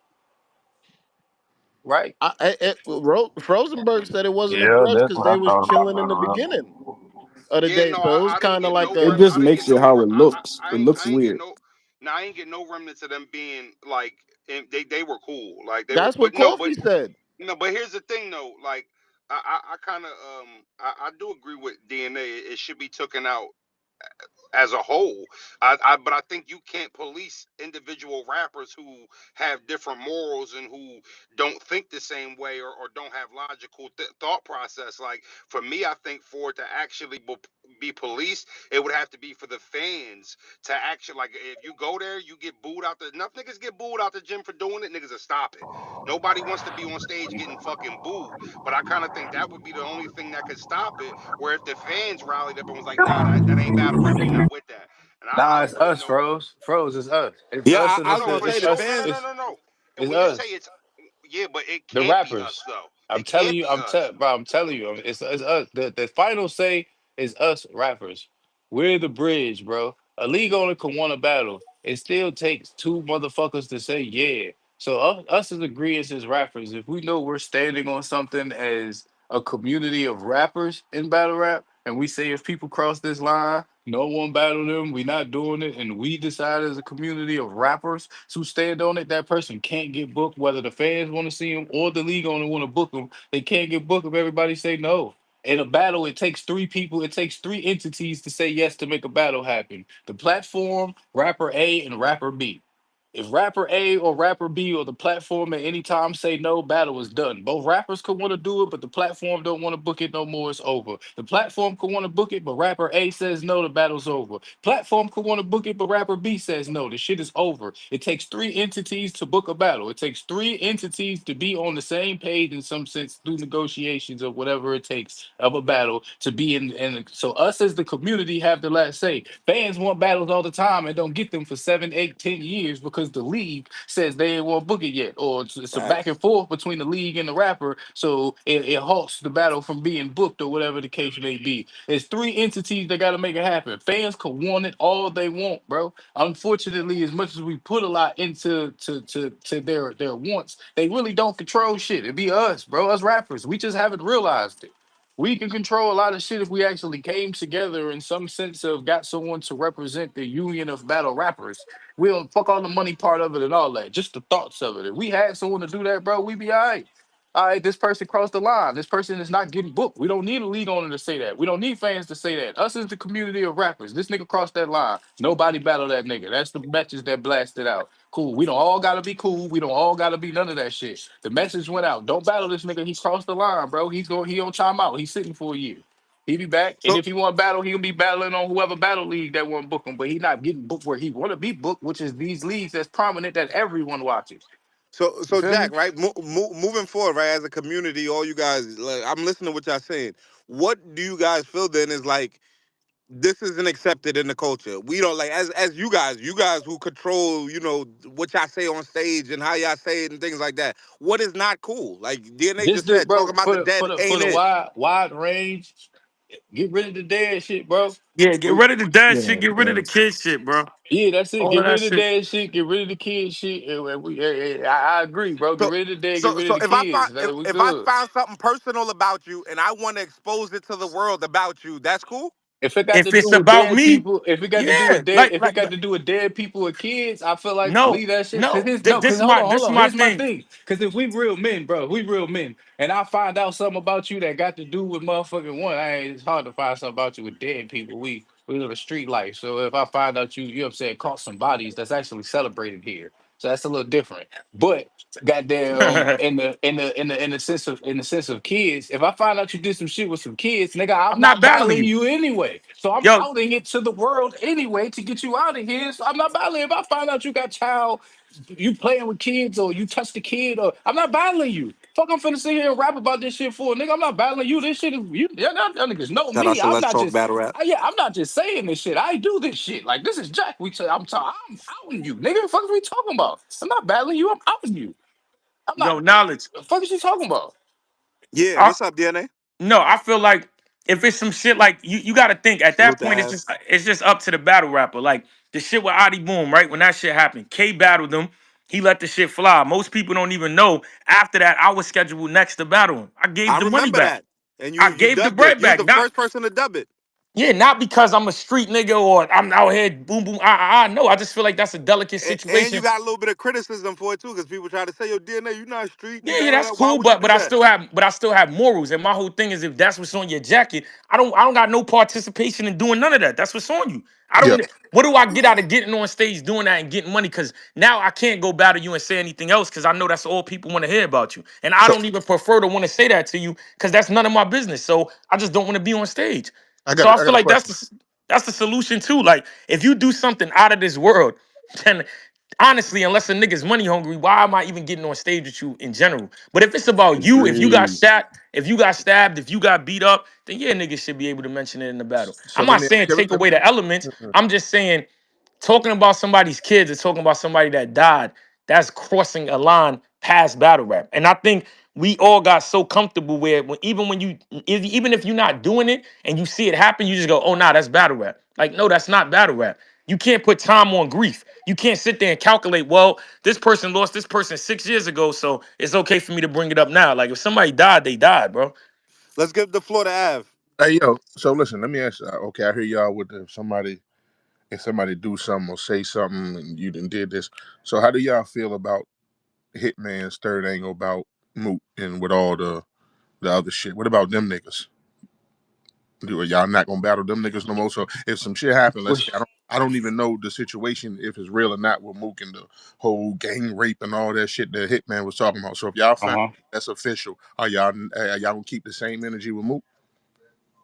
right? Rosenberg said it wasn't a Yeah, grudge that's because what I they was thought chilling in the about. beginning of the Yeah, day. no, So it was I didn't kind of get like no It a rem. just I didn't makes get it no. how it looks. It looks I ain't get weird. no. No, I ain't get no remnants of them being like. They were cool, like they were. that's what But no, but Kofi said. no, but here's the thing though. Like I kind of I do agree with DNA. It should be taken out as a whole. But I think you can't police individual rappers who have different morals and who don't think the same way or don't have logical thought process. Like for me, I think for it to actually be policed, it would have to be for the fans to actually like if you go there, you get booed out the enough niggas get booed out the gym for doing it, niggas will stop it. Nobody wants to be on stage getting fucking booed. But I kind of think that would be the only thing that could stop it. Where if the fans rallied up and was like, nah, that ain't battle rap, we not with that. And I Nah, don't it's really us, know. Froze, it's us. It's Yeah, us in No, the I was no, gonna sense. but say It's the no, us. no, no, no, fans. no, no. It's When you say us. it's, yeah, but it The can't be us rappers. though. I'm It telling can't you, be us. bro, I'm telling you, it's us. The final say is us rappers. We're the bridge, bro. A league owner can want a battle. It still takes two motherfuckers to say yeah. So us as agreeance as rappers, if we know we're standing on something as a community of rappers in battle rap, and we say if people cross this line, no one battle them, we not doing it, and we decide as a community of rappers to stand on it, that person can't get booked, whether the fans want to see him or the league owner want to book him. They can't get booked if everybody say no. In a battle, it takes three people, it takes three entities to say yes to make a battle happen. The platform, rapper A, and rapper B. If rapper A or rapper B or the platform at any time say no, battle is done. Both rappers could want to do it, but the platform don't want to book it no more. It's over. The platform could want to book it, but rapper A says no, the battle's over. Platform could want to book it, but rapper B says no, the shit is over. It takes three entities to book a battle. It takes three entities to be on the same page in some sense through negotiations or whatever it takes of a battle to be in. So us as the community have the last say. Fans want battles all the time and don't get them for 7, 8, 10 years because because the league says they ain't want to book it yet, or it's a back and forth between the league and the rapper, so it halts the battle from being booked or whatever the case may be. It's three entities that got to make it happen. Fans can want it all they want, bro. Unfortunately, as much as we put a lot into to their wants, they really don't control shit. It be us, bro, us rappers. We just haven't realized it. We can control a lot of shit if we actually came together in some sense of got someone to represent the union of battle rappers. We don't fuck all the money part of it and all that. Just the thoughts of it. If we had someone to do that, bro, we be all right. All right, this person crossed the line. This person is not getting booked. We don't need a league owner to say that. We don't need fans to say that. Us as the community of rappers, this nigga crossed that line. Nobody battle that nigga. That's the message that blasted out. Cool. We don't all gotta be cool. We don't all gotta be none of that shit. The message went out. Don't battle this nigga. He crossed the line, bro. He on time out. He's sitting for a year. He be back. And So if he want to battle, he'll be battling on whoever battle league that want to book him. But he not getting booked where he want to be booked, which is these leagues that's prominent that everyone watches. You so feel me? Jack, right? Moving forward, right? As a community, all you guys, like, I'm listening to what y'all saying. What do you guys feel then is like this isn't accepted in the culture? We don't like as you guys who control, what y'all say on stage and how y'all say it and things like that. What is not cool? Like DNA This just the said, talking bro about the for dead the for ain't the it. wide range. Get rid of the dead shit, bro. Yeah, get We rid of the dead shit. Yeah, Get rid of yeah. the kid shit, bro. Yeah, that's it. All Get of that rid of the shit. dead shit. Get rid of the kid shit. I agree, bro. Get So rid of the dead. Get so rid of so the if I find kids. We if I good. found something personal about you and I want to expose it to the world about you, that's cool. If it got to If do it's with about dead me, people, if it got to do yeah, with dead, if it got like to do with dead people or kids, I feel like no, leave that shit. Cause no. his no, cause This hold is on. my Here's my thing. thing. Cause if we real men, bro, we real men, and I find out something about you that got to do with motherfucking one, it's hard to find something about you with dead people. We live a street life, so if I find out you know what I'm saying, caught some bodies, that's actually celebrated here. So that's a little different. But goddamn, I'm in the sense of kids, if I find out you did some shit with some kids, nigga, I'm not not battling battling you, you anyway. So I'm yo. outing it to the world anyway to get you out of here. So I'm not battling. If I find out you got child, you playing with kids or you touched a kid, or I'm not battling you. Fuck, I'm finna sit here and rap about this shit for a nigga. I'm not battling you. This shit is you. Y'all niggas know Shout out me. to I'm Let's not Talk just. Battle Rap. Yeah, I'm not just saying this shit. I do this shit. Like this is Jack. I'm outing you, nigga. The fuck are we talking about? I'm not battling you. I'm outing you. I'm not. Yo, knowledge. The fuck is you talking about? Yeah, what's up, DNA? No, I feel like if it's some shit like you got to think at that Salute the point Av. it's just up to the battle rapper. Like the shit with Adi Boom, right? When that shit happened, K battled him. He let the shit fly. Most people don't even know. After that, I was scheduled next to battle him. I gave I the money remember back. that. And I you gave the dubbed it. bread You was back. the Not first person to dub it. yeah, not because I'm a street nigga or I'm out here boom boom. No, I just feel like that's a delicate And you situation. got a little bit of criticism for it too, because people try to say, "Yo, DNA, you not street." And Yeah, yeah, that's why cool, would you but do that? I still have morals. And my whole thing is if that's what's on your jacket, I don't got no participation in doing none of that. That's what's on you. I Yeah. don't what do I get out of getting on stage doing that and getting money? Cause now I can't go battle you and say anything else because I know that's all people want to hear about you. And I So don't even prefer to want to say that to you because that's none of my business. So I just don't want to be on stage. So I I feel got a like question. that's the solution too. Like if you do something out of this world, then honestly, unless a nigga's money hungry, why am I even getting on stage with you in general? But if it's about you, if you got Agreed. shot, if you got stabbed, if you got beat up, then yeah, niggas should be able to mention it in the battle. So I'm let not me saying take let me away the elements. I'm just saying talking about somebody's kids or talking about somebody that died, that's crossing a line past battle rap. And I think we all got so comfortable where even when even if you're not doing it and you see it happen, you just go, oh nah, that's battle rap. Like, no, that's not battle rap. You can't put time on grief. You can't sit there and calculate, well, this person lost this person 6 years ago, so it's okay for me to bring it up now. Like if somebody died, they died, bro. Let's give the floor to Av. Hey yo, so listen, let me ask you. Okay, I hear y'all with the, if somebody do something or say something and you done did this. So how do y'all feel about Hitman's third angle about Moot and with all the other shit? What about them niggas? Y'all not gonna battle them niggas no more? So if some shit happen, let's say I don't even know the situation if it's real or not with Mook and the whole gang rape and all that shit that Hitman was talking about. So if y'all find Uh-huh. that's official, are y'all gonna keep the same energy with Mook?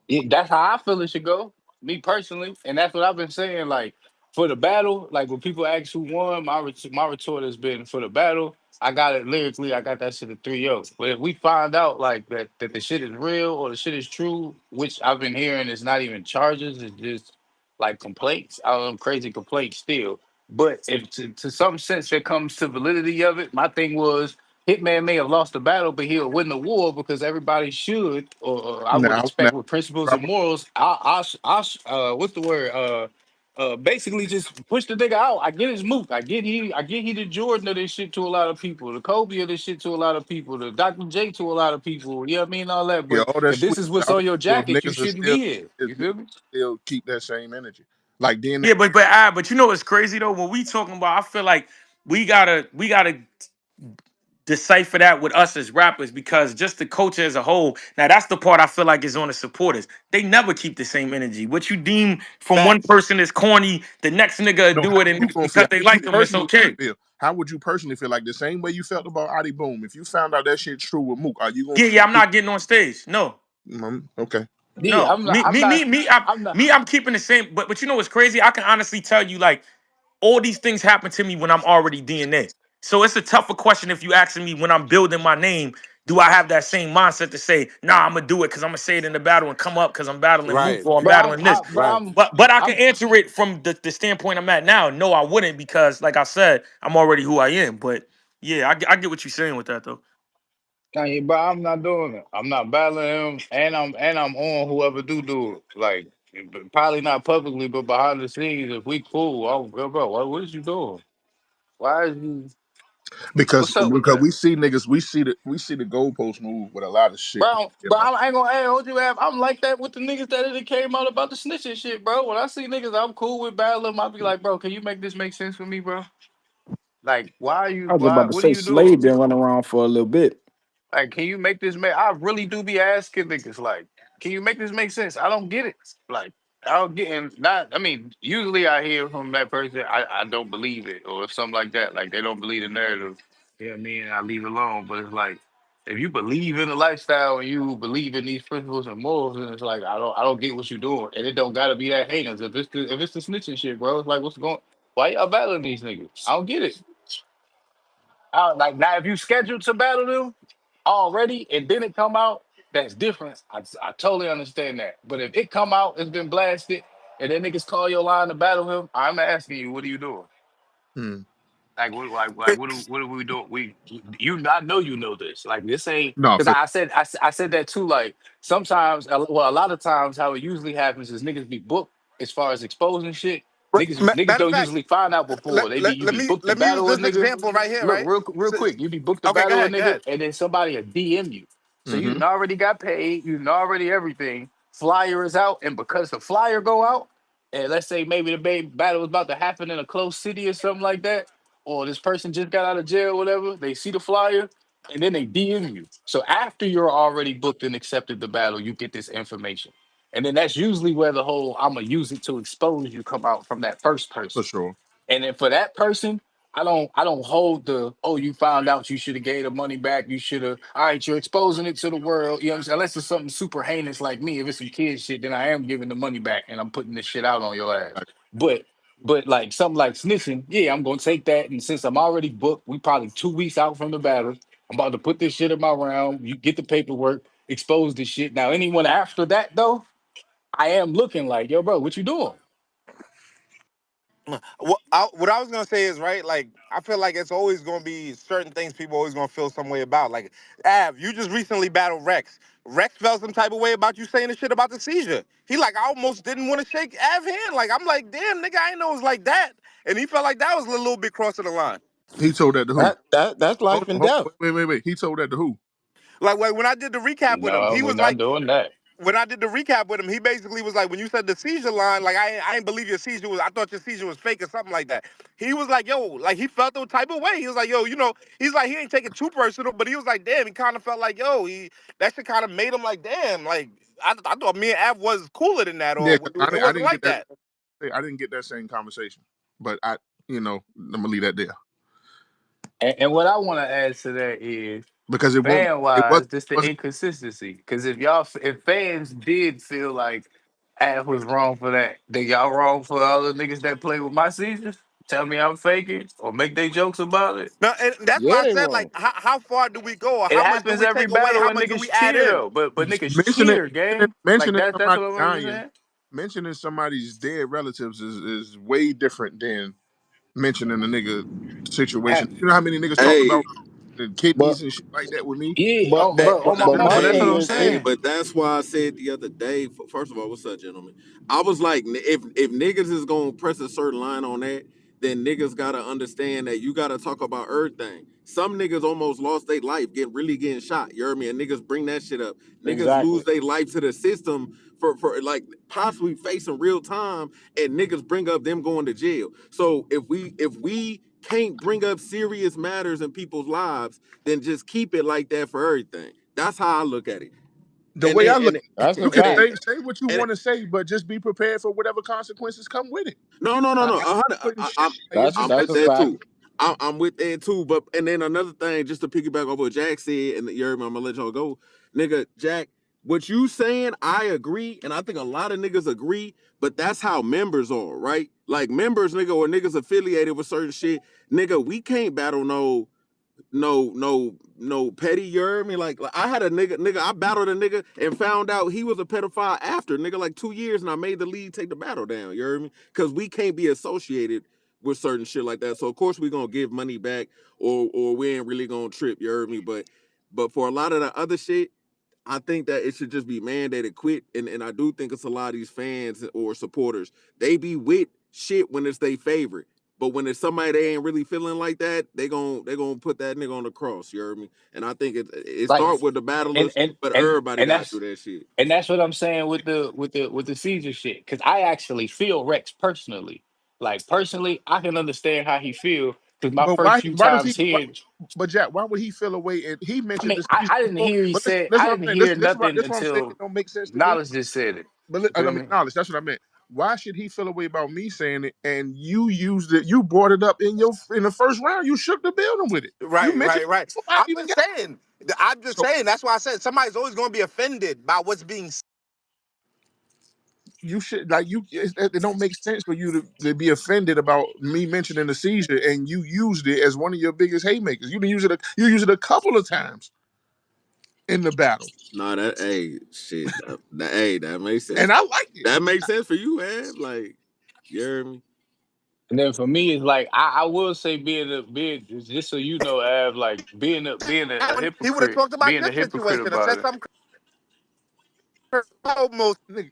Yeah, that's how I feel it should go. Me personally, and that's what I've been saying. Like for the battle, like when people ask who won, my retort has been for the battle. I got it lyrically. I got that shit at 3-0. But if we find out like that the shit is real or the shit is true, which I've been hearing, it's not even charges. It's just like complaints. Crazy complaints still. But if to some sense that comes to validity of it, my thing was Hitman may have lost the battle, but he'll win the war because everybody should, or I would Now, expect with principles I and morals. What's the word? Basically just push the nigga out. I get his mook. I get he the Jordan of this shit to a lot of people, the Kobe of this shit to a lot of people, the Dr. J to a lot of people. You know what I mean? All that. yeah, But all that if this sweet. is what's I don't on your know if jacket, you niggas are shouldn't still be here. if You niggas feel me? still keep that same energy. Like then, Yeah, but you know what's crazy though? When we talking about, I feel like we gotta decipher that with us as rappers because just the culture as a whole. Now that's the part I feel like is on the supporters. They never keep the same energy. What you deem from one Facts. person is corny, the next nigga no, do how it, you and gonna feel? because How they would you like them, it's personally okay. feel? How would you personally feel? Like the same way you felt about Adi Boom. If you found out that shit true with Mook, are you gonna Yeah, yeah. still I'm be? not getting on stage. No. Okay. Yeah, No, I'm not. me, I'm me, not. me, me. I'm I'm not. me. I'm keeping the same. But you know what's crazy? I can honestly tell you, like all these things happen to me when I'm already DNA. So it's a tougher question if you asking me when I'm building my name. Do I have that same mindset to say, nah, I'm gonna do it because I'm gonna say it in the battle and come up because I'm battling Mook Right. or I'm Bro, battling this. Right. But I can I'm answer it from the standpoint I'm at now. No, I wouldn't because, like I said, I'm already who I am. But yeah, I get what you're saying with that though. Kanye, bro, I'm not doing it. I'm not battling him, and I'm on whoever do it. Like probably not publicly, but behind the scenes, if we cool, bro, what is you doing? Why is you? Because What's up with because that, we see niggas, we see the goalpost move with a lot of shit. bro? Bro, I ain't gonna hold you have. I'm like that with the niggas that it came out about the snitching shit, bro. When I see niggas, I'm cool with battling them. I be like, bro, can you make this make sense for me, bro? Like, why are you? I was Why? about to What are say you doing? Slade been running around for a little bit. Like, can you make this make? I really do be asking niggas, like, can you make this make sense? I don't get it. Like, I don't get and not. I mean, usually I hear from that person, I don't believe it, or something like that. Like they don't believe the narrative. You know what I mean? I leave it alone. But it's like, if you believe in the lifestyle and you believe in these principles and morals, and it's like I don't get what you're doing, and it don't gotta be that heinous. If it's the snitching shit, bro, it's like what's going? Why y'all battling these niggas? I don't get it. Like now, if you scheduled to battle them already and then it come out, that's different. I totally understand that. But if it come out, it's been blasted, and then niggas call your line to battle him, I'm asking you, what are you doing? Hmm. What are we doing? I know you know this. Like this ain't No, because for I said that too. Like sometimes, well, a lot of times, how it usually happens is niggas be booked as far as exposing shit. Niggas Matter of don't fact, usually find out before. You let be me booked to let me use battle a this nigga. example right here, Look, right? real So, quick, you be booked to okay, go battle a ahead, go nigga, ahead. and then somebody a DM you. So you hmm done already got paid, you done already everything. Flyer is out, and because the flyer go out, and let's say maybe the battle was about to happen in a close city or something like that, or this person just got out of jail, whatever, they see the flyer, and then they DM you. So after you're already booked and accepted the battle, you get this information. And then that's usually where the whole "I'ma use it to expose you" come out from that first for person. sure. And then for that person, I don't hold the "oh, you found out, you should have gave the money back, you should have, all right, you're exposing it to the world." You know what I'm saying? Unless it's something super heinous like me. If it's some kid shit, then I am giving the money back and I'm putting this shit out on your ass. Like, But like something like snitching, yeah, I'm gonna take that. And since I'm already booked, we probably 2 weeks out from the battle. I'm about to put this shit in my round. You get the paperwork, expose this shit. Now, anyone after that though, I am looking like, yo, bro, what you doing? What I was gonna say is right. Like I feel like it's always gonna be certain things people always gonna feel some way about. Like Av, you just recently battled Rex. Rex felt some type of way about you saying the shit about the seizure. He like I almost didn't want to shake Av hand. Like I'm like, damn nigga, I didn't know it was like that. And he felt like that was a little bit crossing the line. he told that to who? That's life and death. Wait. He told that to who? Like when I did the recap with him, No, he we're was not like, doing that. when I did the recap with him, he basically was like, when you said the seizure line, like I ain't believe your seizure was, I thought your seizure was fake or something like that. He was like, yo, like he felt the type of way. He was like, yo, he's like he ain't taking too personal, but he was like, damn, he kind of felt like, yo, that shit kind of made him like, damn, like I thought me and Av was cooler than that, Yeah, or 'cause it I wasn't didn't get like that. that. I didn't get that same conversation. But I'm gonna leave that there And what I want to add to that is because it won't. fan It wise, just the wasn't. inconsistency. Because if fans did feel like Av was wrong for that, then y'all wrong for all the niggas that play with my seasons. Tell me I'm faking or make they jokes about it. No, and that's why Yeah, I they said like, wrong. how far do we go, or It how much do happens we every take away, battle how when much do we niggas add cheer in? though. But niggas mentioning cheer, mentioning gang. Like mentioning that's somebody what I'm dying, saying. mentioning somebody's dead relatives is way different than mentioning a nigga Ha- situation. You know how many niggas talked Hey, about the But kidneys and shit like that with me? Yeah, but oh, but bro. Oh my but No, my but mama. that's what thing I'm is hey, saying. this. but that's why I said the other day. First of all, what's up, gentlemen? I was like, if niggas is gonna press a certain line on that, then niggas gotta understand that you gotta talk about everything. Some niggas almost lost their life, getting shot. You heard me? And niggas bring that shit up. Niggas Exactly. lose their life to the system for like possibly facing real time, and niggas bring up them going to jail. So if we can't bring up serious matters in people's lives, then just keep it like that for everything. That's how I look at it. The And way then I look, That's a you can and fact. say what you and want to say, but just be prepared for whatever consequences come with it. no, no, no, Like no. I putting shit. Like, it That's I'm just that's with a that fact. too. I'm with that too. But and then another thing, just to piggyback off what Jack said, and you heard me, I'm gonna let y'all go, nigga. Jack, what you saying, I agree, and I think a lot of niggas agree. But that's how members are, right? Like members, nigga, or niggas affiliated with certain shit, nigga. We can't battle no petty, you heard me? Like I had a nigga, I battled a nigga and found out he was a pedophile after, nigga, like 2 years, and I made the league take the battle down, you heard me? Because we can't be associated with certain shit like that. So of course we gonna give money back, or we ain't really gonna trip, you heard me? But for a lot of the other shit, I think that it should just be mandated quit. And I do think it's a lot of these fans or supporters. They be with shit when it's their favorite. But when it's somebody they ain't really feeling like that, they gonna put that nigga on the cross. You heard me? And I think it Like, start with the and battlers, and but and everybody and gotta that's do that shit. and that's what I'm saying with the Caesar shit. Because I actually feel Rex personally. Like personally, I can understand how he feel. Because my But first few why does times he why, hearing, but Jack, why would he feel away? And he I mentioned mean, the I, season I didn't before. hear he But listen, said. listen I what I'm didn't saying. hear This nothing is why I'm saying it until don't make sense to me. Knowledge just said it. But You I feel mean, me? knowledge. That's what I meant. Why should he feel away about me saying it? And you used it. You brought it up in the first round. You shook the building with it. You Right, mentioned right, it right. before I I'm even just got. saying. I'm just So saying. That's why I said somebody's always going to be offended by what's being said. you should like you. It don't make sense for you to be offended about me mentioning the seizure, and you used it as one of your biggest haymakers. You didn't use it. You used it a couple of times in the battle, Nah, that hey shit. That makes sense. and I like it. That makes sense for you, man. Like, you heard me? And then for me, it's like I will say being just so you know, Av, like being a He would have hypocrite, talked about being your a hypocrite situation or about said it. something almost Nigga,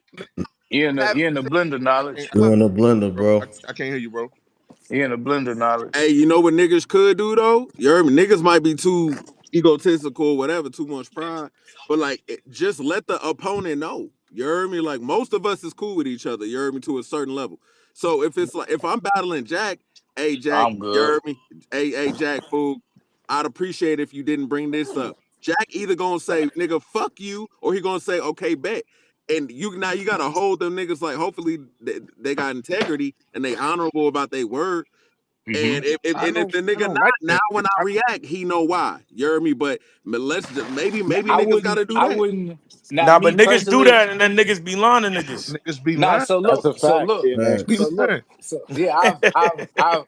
have You're in the blender knowledge. You in a blender, bro, bro. I can't hear you, bro. You're in the blender knowledge. Hey, you know what niggas could do though? You heard me? Niggas might be too egotistical, whatever, too much pride. But like, just let the opponent know. You heard me? Like most of us is cool with each other. You heard me to a certain level. So if it's like if I'm battling Jack, hey Jack, I'm you good. heard me? Hey Jack, fool. I'd appreciate if you didn't bring this up. Jack either gonna say nigga fuck you, or he gonna say okay bet. And you gotta hold them niggas like hopefully they got integrity and they honorable about their word. Hmm. And if the I nigga don't not like now that when shit. I react, he know why. You heard me? But let's just maybe I niggas wouldn't. gotta do I that. wouldn't. Not Nah, but me niggas do personally. that and then niggas be lying to niggas. Niggas be Nah. lying. So That's look. a So fact, look. K-Man. Be Facts. So look. lying. So yeah,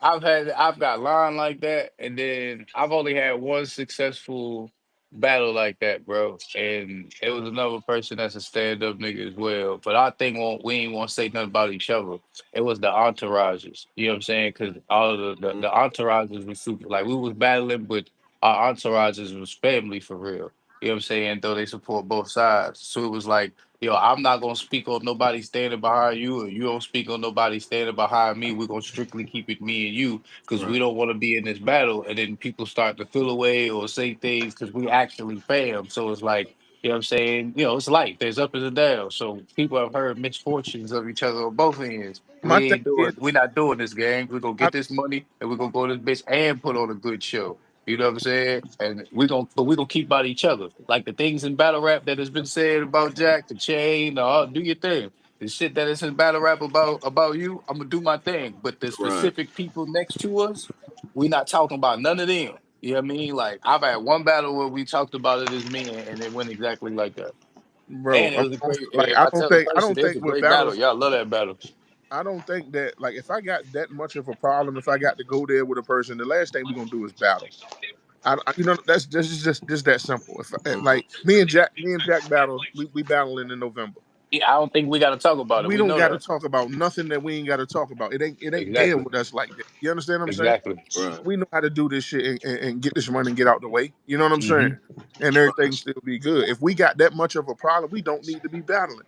I've had I've got line like that, and then I've only had one successful battle like that, bro. And it was another person that's a stand up nigga as well. But I think we ain't want to say nothing about each other. It was the entourages. You know what I'm saying? Because all of the entourages was super. Like we was battling, but our entourages was family for real. You know what I'm saying? Though they support both sides, so it was like, yo, I'm not gonna speak on nobody standing behind you, or you don't speak on nobody standing behind me. We're gonna strictly keep it me and you because Right. we don't want to be in this battle. And then people start to feel away or say things because we actually fam. So it's like, you know what I'm saying? You know, it's life. There's up and downs. So people have heard misfortunes of each other on both ends. My thing is, We're not doing this, gang. We're gonna I, get this money and we're gonna go to this bitch and put on a good show. You know what I'm saying? And we gonna keep about each other. Like the things in battle rap that has been said about Jack, the chain, do your thing. The shit that is in battle rap about you, I'm gonna do my thing. But the Right. specific people next to us, we not talking about none of them. You know what I mean? Like I've had one battle where we talked about it as men, and it went exactly like that. bro, And it was a great. like If I tell the I person, don't it was think a with great battle. battles, Y'all love that battle. I don't think that like if I got that much of a problem, if I got to go there with a person, the last thing we're gonna do is battle. You know, that's just that simple. If Hmm. like me and Jack battled, we battling in November. Yeah, I don't think we got to talk about it. We We don't know got to that. talk about nothing that we ain't got to talk about. It ain't dead Exactly. with us like that. You understand what I'm saying? Exactly. Right. We know how to do this shit and get this money and get out the way. You know what I'm saying? Hmm. And everything still be good. If we got that much of a problem, we don't need to be battling.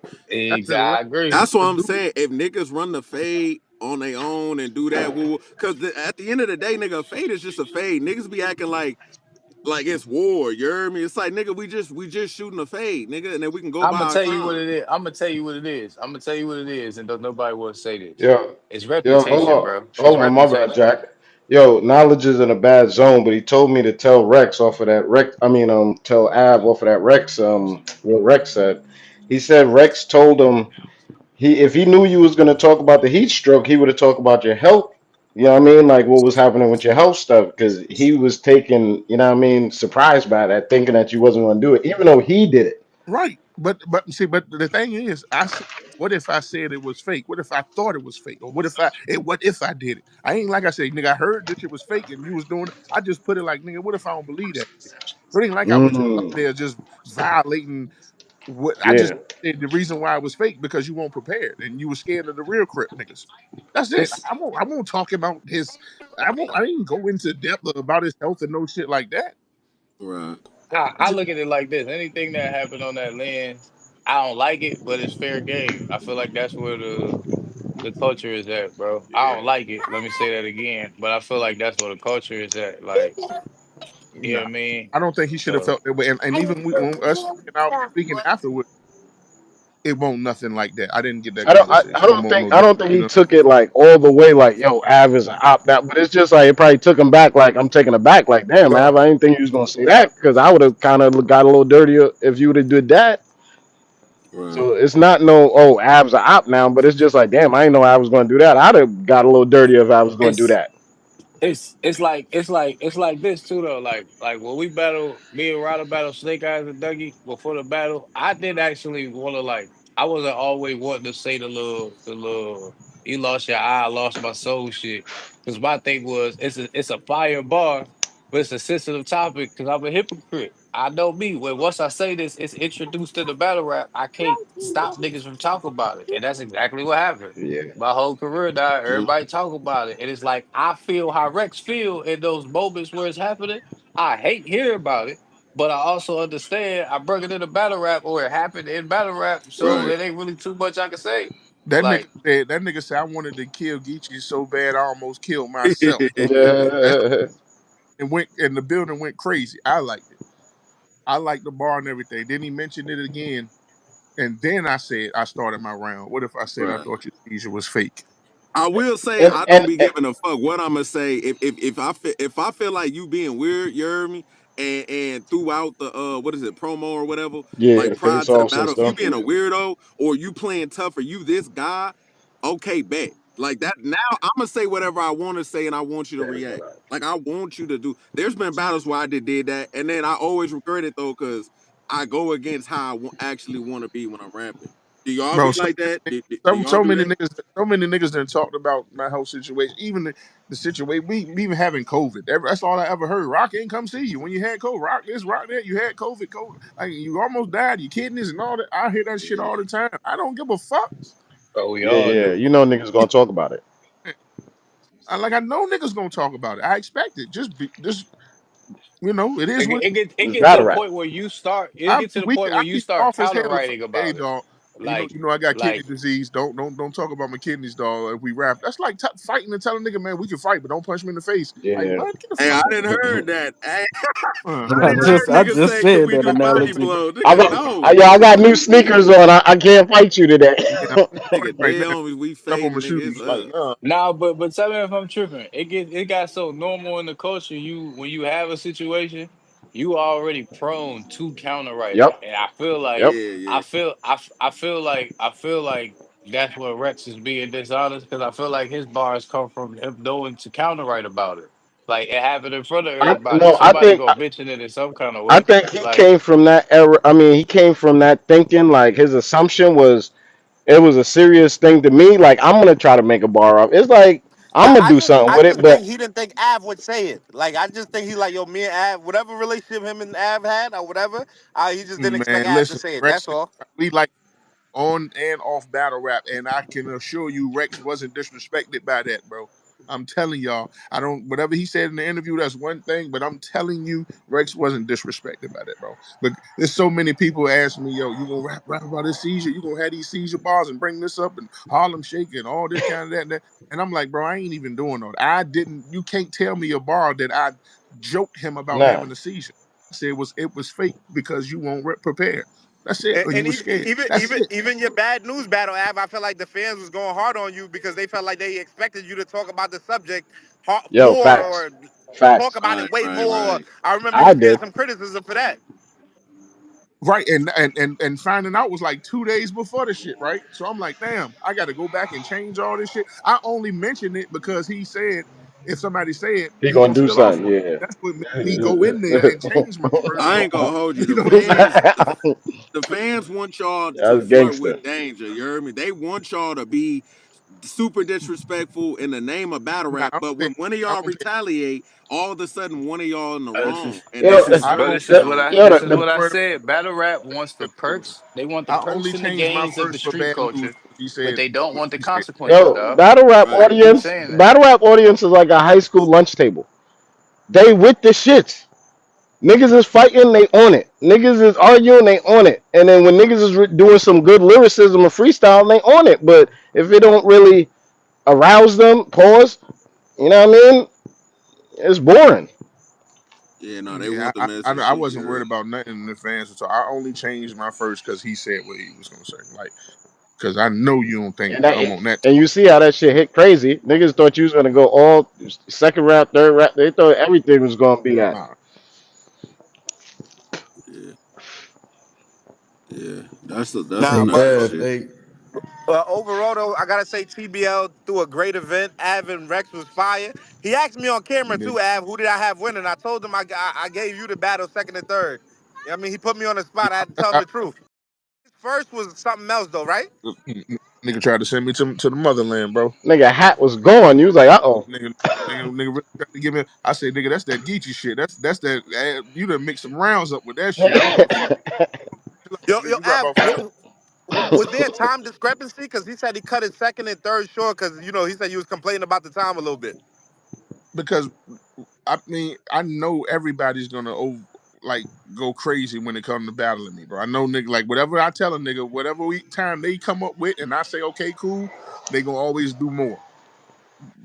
That's Exactly. it. Right? I agree. That's what Let's I'm do it. saying. If niggas run the fade on their own and do that, because at the end of the day, nigga, a fade is just a fade. Niggas be acting like it's war. You hear me? It's like nigga, we just shooting a fade, nigga, and then we can go I'm gonna by our tell you what time. it is. I'm gonna tell you what it is. I'm gonna tell you what it is, and don't nobody want to say this. Yo, It's yo, hold reputation, on, bro. It's hold on, my bad, reputation. Jack. Yo, knowledge is in a bad zone, but he told me to tell Rex off of that Rex. I mean, tell Av off of that Rex. What Rex said. He said Rex told him if he knew you was gonna talk about the heat stroke, he would have talked about your health. You know what I mean? Like what was happening with your health stuff, because he was taken, you know what I mean, surprised by that, thinking that you wasn't gonna do it, even though he did it. Right. But see, but the thing is, I said, what if I said it was fake? What if I thought it was fake? Or what if I did it? I ain't like I said, nigga, I heard this shit was fake and you was doing it. I just put it like, nigga, what if I don't believe that shit? So it ain't like I was just up Mm, there just violating what I just yeah. said the reason why it was fake because you weren't prepared and you were scared of the real crip niggas. That's it. It's I won't talk about his I didn't go into depth about his health and no shit like that. Right. I look at it like this: anything that happened on that lens, I don't like it, but it's fair game. I feel like that's where the culture is at, bro. I don't like it. Let me say that again, but I feel like that's where the culture is at. Like, you know what Nah, I mean? I don't think he should have So felt that way. And even when us speaking afterward, it won't nothing like that. I didn't get that I conversation. It don't won't think no I different. don't think You he know, took it like all the way like yo Av is an op that, but it's just like it probably took him back like I'm taking it back like damn Av, I didn't think you was gonna say that, because I would have kind of got a little dirtier if you would have did that. Right. So it's not no oh Av's a op now, but it's just like damn, I didn't know I was gonna do that. I'd have got a little dirtier if I was gonna do it's that. it's like this too though. Like when we battle, me and Ryder battle Snake Eyes and Dougie before the battle, I did actually want to I wasn't always wanting to say the little you lost your eye, I lost my soul shit. Because my thing was it's a fire bar, but it's a sensitive topic because I'm a hypocrite. I know me. When once I say this, it's introduced to the battle rap. I can't stop niggas from talking about it, and that's exactly what happened. Yeah. My whole career now, everybody talk about it. And it's like I feel how Rex feel in those moments where it's happening. I hate hearing about it, but I also understand I bring it in a battle rap or it happened in battle rap, so Right. it ain't really too much I can say. that Like, nigga said I wanted to kill Geechee so bad I almost killed myself. That Yeah. and went and the building went crazy. I liked it. I liked the bar and everything. Then he mentioned it again, and then I said I started my round. What if I said I Right. thought your seizure was fake? I will say and, I don't and, be and giving a fuck what I'm gonna say. If I feel like you being weird, you heard me, and throughout the what is it, promo or whatever, yeah, like the prior face to the offs and battle, if you stuff. being a weirdo or you playing tough or you this guy, okay, bet. Like that now I'm gonna say whatever I want to say and I want you to react. Like I want you to do. There's been battles where I did that, and then I always regret it though, because I go against how actually want to be when I'm rapping. Do y'all Bro, be like that? Do some y'all so do many that? niggas, so many niggas done talked about my whole situation. Even the situation we even having COVID. That's all I ever heard. Rock ain't come see you when you had COVID. Rock this, rock that. You had COVID, COVID. Like you almost died. Your kidneys and all that. I hear that shit all the time. I don't give a fuck. oh, we Yeah, all yeah. do. You know niggas gonna talk about it. I know niggas gonna talk about it. I expect it. Just it is It, what get- it get it It's get to battle the rap. point where you start. It I get to the we point I where you be start off as counter hell if writing hey about it. dog. Like, I got kidney like disease. Don't talk about my kidneys, dog. If we rap, that's like fighting and telling a nigga, man, we can fight, but don't punch me in the face. Like Yeah. what? Get the Hey, I fuck out. didn't heard that. Hey, I Huh. didn't heard I niggas just say, "Can said we that do body analogy. blow?" I Nigga, got, no. I got new sneakers on. I can't fight you today. Yeah, I'm Nigga, right they now. on me. We Up on my fading, nigga. It's shoes. Like, nah. nah, but tell me if I'm tripping. It got so normal in the culture. You when you have a situation, you already prone to counter writing, Yep. and I feel like Yep. Yeah, I yeah. feel I feel like that's where Rex is being dishonest because I feel like his bars come from him knowing to counter write about it. Like it happened in front of everybody. No, Somebody gonna mention it in some kind of I way. think he Like came from that era. I mean, he came from that thinking. Like his assumption was it was a serious thing to me. Like I'm gonna try to make a bar up. It's like I'm Nah, gonna I do just something I with it, just think but he didn't think Av would say it. Like I just think he like yo, me and Av, whatever relationship him and Av had or whatever, he just didn't expect Man, Av to listen, say it. Rex, That's all. we like. on and off battle rap, and I can assure you, Rex wasn't disrespected by that, bro. I'm telling y'all, I don't. Whatever he said in the interview, that's one thing, but I'm telling you, Rex wasn't disrespected by that, bro. But there's so many people ask me, yo, you gonna rap about this seizure? You gonna have these seizure bars and bring this up and Harlem Shake and all this kind of that and that? And I'm like, bro, I ain't even doing all that. I didn't. You can't tell me a bar that I joked him about Nah. having a seizure. I said it was fake because you won't prepare. That's it. Or you And was scared. That's it. even your bad news battle app, I felt like the fans was going hard on you because they felt like they expected you to talk about the subject Yo, more facts. or talk Facts. about Right, it way right, more. right. I remember I you getting did. some criticism for that. Right. And finding out was like 2 days before the shit, right? So I'm like, damn, I gotta go back and change all this shit. I only mentioned it because he said if somebody say it, He he gonna gonna do spill off something, on it. yeah. That's what made me go in there and change my first I bar. ain't gonna hold you. You know what I'm saying? The fans want y'all to That's flirt gangster. with danger. You heard me? They want y'all to be super disrespectful in the name of battle Nah, rap. But when one of I y'all don't change. retaliate, all of a sudden one of y'all in the This wrong, is and Yo, that's this just is I but don't wrong. this You is the, what know. I yo, this is I'm the, what I worried said. Battle rap wants the about perks. They want the I perks only and the changed my gains of the first for street bad news culture, because he but said they don't what want the he said. consequences, yo, dog. Right. I keep saying that. battle rap audience is like a high school lunch table. They with the shits. Niggas is fighting, they on it. Niggas is arguing, they on it. And then when niggas is doing some good lyricism or freestyle, they on it. But if it don't really arouse them, pause, you know what I mean? It's boring. Yeah, no, they Yeah, want the I message. You wasn't worried heard? about nothing in the fans. So I only changed my first because he said what he was gonna say. Like, because I know you don't think And that, I'm on that. and you see how that shit hit crazy. Niggas thought you was gonna go all second round, third round. They thought everything was gonna be at. Nah, Yeah, yeah. That's the Hey, Nah, message Dev. shit. Hey, overall though, I gotta say TBL threw a great event. Av and Rex was fire. He asked me on he camera did. too, Av, who did I have winning? I told him I gave you the battle second and third. I mean, he put me on the Yeah, spot. I had to tell him the truth. First was something else though, right? nigga tried to send me to the motherland, bro. Nigga hat was gone. You was like, uh oh. Nigga really tried to give me. I said, nigga, that's that Geechee shit. That's that. You done mix some rounds up with that shit. I don't give a fuck. Chill out, Yo, nigga. You rap Av, about 5 was there a time discrepancy? Because he said he cut his second and third short because, he said you was complaining about the time a little bit. because I mean I know everybody's gonna like go crazy when it comes to battling me, bro. I know nigga like whatever I tell a nigga, whatever time they come up with, and I say okay, cool, they gonna always do more.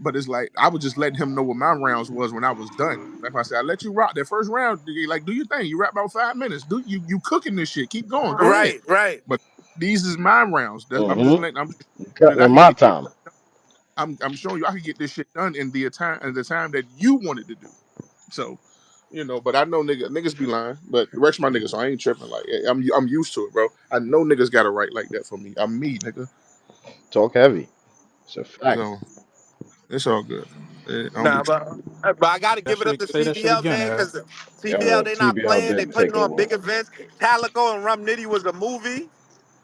But it's like I was just letting him know what my rounds was when I was done. Like I said, I let you rock that first round. Like, do your thing. You rap about 5 minutes. Do you cooking this shit? Keep going. Go ahead. Right, right. But these is my rounds. I'm just Mm-hmm. letting. I'm that Cutting I in can my get this. time. I'm showing you I can get this shit done in the time that you wanted to do. So, but I know niggas be lying. But Rex my nigga, so I ain't tripping. Like I'm used to it, bro. I know niggas got to write like that for me. I'm me, nigga. Talk heavy. It's a fact. So it's all good. Don't be Nah, but I got to give it up to Say that shit TBL, again, man, Av. because TBL, Yo, they not TBL playing. They did putting take on over. big events. Calico and Rum Nitty was a movie.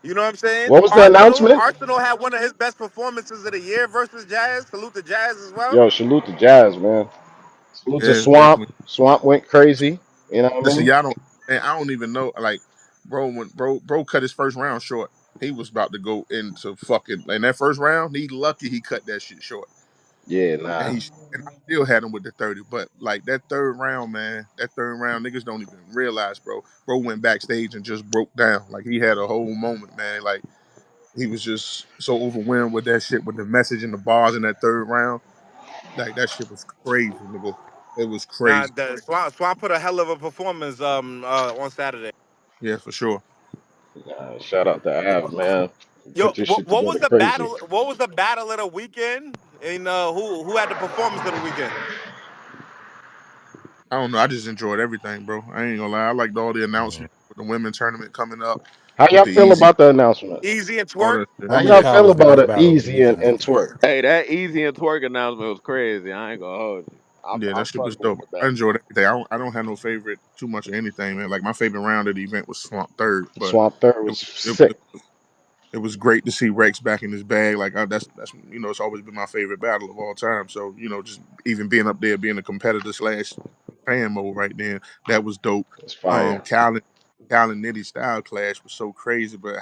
You know what I'm saying? What was the Arsenal, announcement? Arsenal had one of his best performances of the year versus Jazz. Salute to Jazz as well. Yo, salute to Jazz, man. Salute to yeah, it's Swamp. definitely. Swamp went crazy. You know what I Listen, mean? y'all don't. Man, I don't even know. Like, bro, when bro cut his first round short, he was about to go into fucking. In that first round, he lucky he cut that shit short, Yeah, and nah. I still had him with the 30. But like that third round, man, that third round, niggas don't even realize, bro. Bro went backstage and just broke down. Like he had a whole moment, man. Like he was just so overwhelmed with that shit, with the message and the bars in that third round. Like that shit was crazy, nigga. It was Nah, crazy. the Swamp put a hell of a performance on Saturday. Yeah, for sure. Shout out to Av, man. Yo, Put this shit what was together the crazy. battle? What was the battle of the weekend? And who had the performance of the weekend? I don't know. I just enjoyed everything, bro. I ain't gonna lie. I liked all the announcements with the women tournament coming up, How with y'all the feel easy, about the announcement? Easy and all Twerk. that shit. How only y'all feel Kyle was the about best it? battle of the Easy weekend. and twerk. Hey, that easy and twerk announcement was crazy. I ain't gonna hold you. Yeah, I'm that shit was fucking dope. with I that. enjoyed everything. I don't have no favorite too much of anything, man. Like my favorite round of the event was Swamp Third, but Swamp third it was it, sick. it, it was great to see Rex back in his bag. Like that's it's always been my favorite battle of all time. So just even being up there, being a competitor slash fan mode right then, that was dope. It's fire. Kyle Cal and Nitty style clash was so crazy, but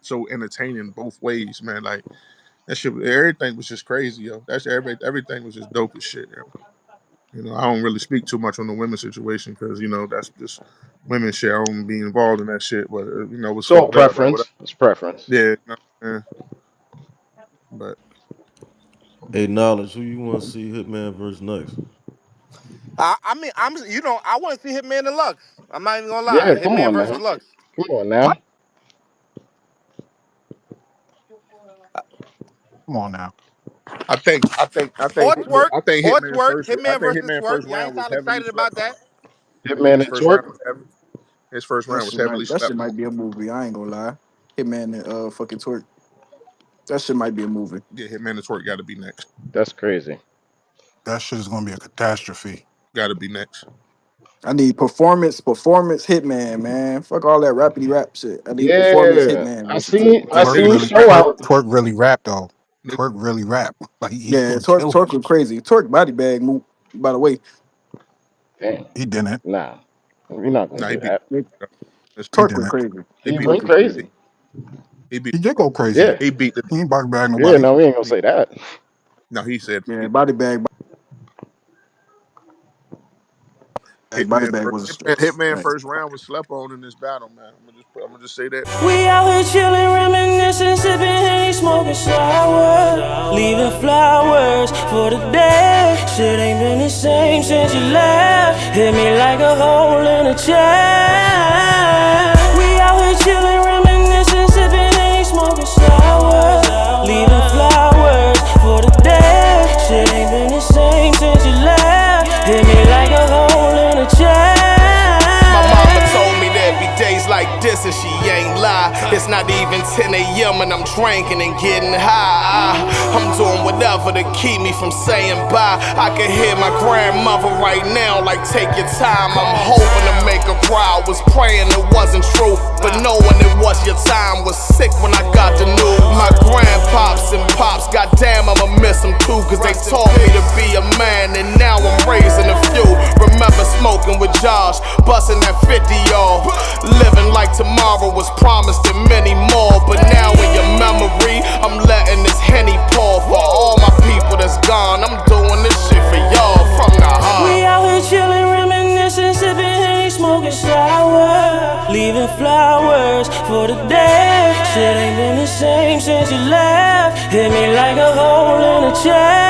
so entertaining both ways, man. Like that shit, everything was just crazy, yo. Everything was just dope as shit, yo. You know, I don't really speak too much on the women's situation because you know that's just women shit. I don't be involved in that shit, but you know, what's It's all fucked up or whatever. preference. It's preference. Yeah, you know, yeah. But Hey, knowledge. Who you want to see Hitman versus next? I mean, I want to see Hitman and Lux. I'm not even gonna Yeah, lie. come Hitman on versus now. Lux. Come on now. Come on now. Or twerk. Or twerk. I Hitman think versus Hitman twerk. first Y'all ain't round was sound heavily excited slept about on. that. Hitman His and first twerk. round was heavy. His first That round was shit heavily might that shit slept on. might be a movie. I ain't gonna lie. Hitman and fucking twerk. That shit might be a movie. Yeah, Hitman and Twerk got to be next. That's crazy. That shit is gonna be a catastrophe. Got to be next. I need performance hitman, man. Fuck all that rapidy rap shit. I need performance Yeah, hitman I versus twerk. seen I Twerk seen really show twerk out. twerk really rap though. Nigga, Twerk really rap. Like he Yeah, gonna twerk kill twerk him. was crazy. Twerk body bag move. By the way, Damn. He didn't. Nah, we're not gonna nah, he do beat. that. That's He true. twerk was didn't. crazy. He He beat. went Twerk was He, crazy. crazy. he beat. He did go crazy. Yeah, He beat the. He ain't about to bag yeah. nobody. No, we ain't gonna He, say that. no, he said Yeah, body bag. Body Hitman bag first. was a stretch. Hitman Right. first round was slept on in this battle, man. I'm gonna just say that. We out here chillin', reminiscing, sippin' Henny, smoking sour, leaving flowers for the day. Shit ain't been the same since you left. Hit me like a hole in a chain. We out here chillin', reminiscing, sippin' Henny, smoking sour, leaving flowers for the day. Shit ain't been the same since you left. Hit me like a hole in a chain. My mama told me there'd be days like this and she ain't lie. It's not even 10 a.m. and I'm drinking and getting high. I'm doing whatever to keep me from saying bye. I can hear my grandmother right now, like take your time. I'm hoping to make her cry. Was praying it wasn't true, but knowing it was your time was sick when I got the news. My grandpops and pops, goddamn I'ma miss them too, cause they taught me to be a man and now I'm raising a few. Remember smoking with Josh, busting that 50 off, living like tomorrow was promised and many more. But now in your memory, I'm letting this Henny pour for all my people that's gone. I'm doing this shit for y'all from the heart. We out here chillin', reminiscing, sippin' Henny, smoking sour, leaving flowers for the day. Shit ain't been the same since you left. Hit me like a hole in a chain.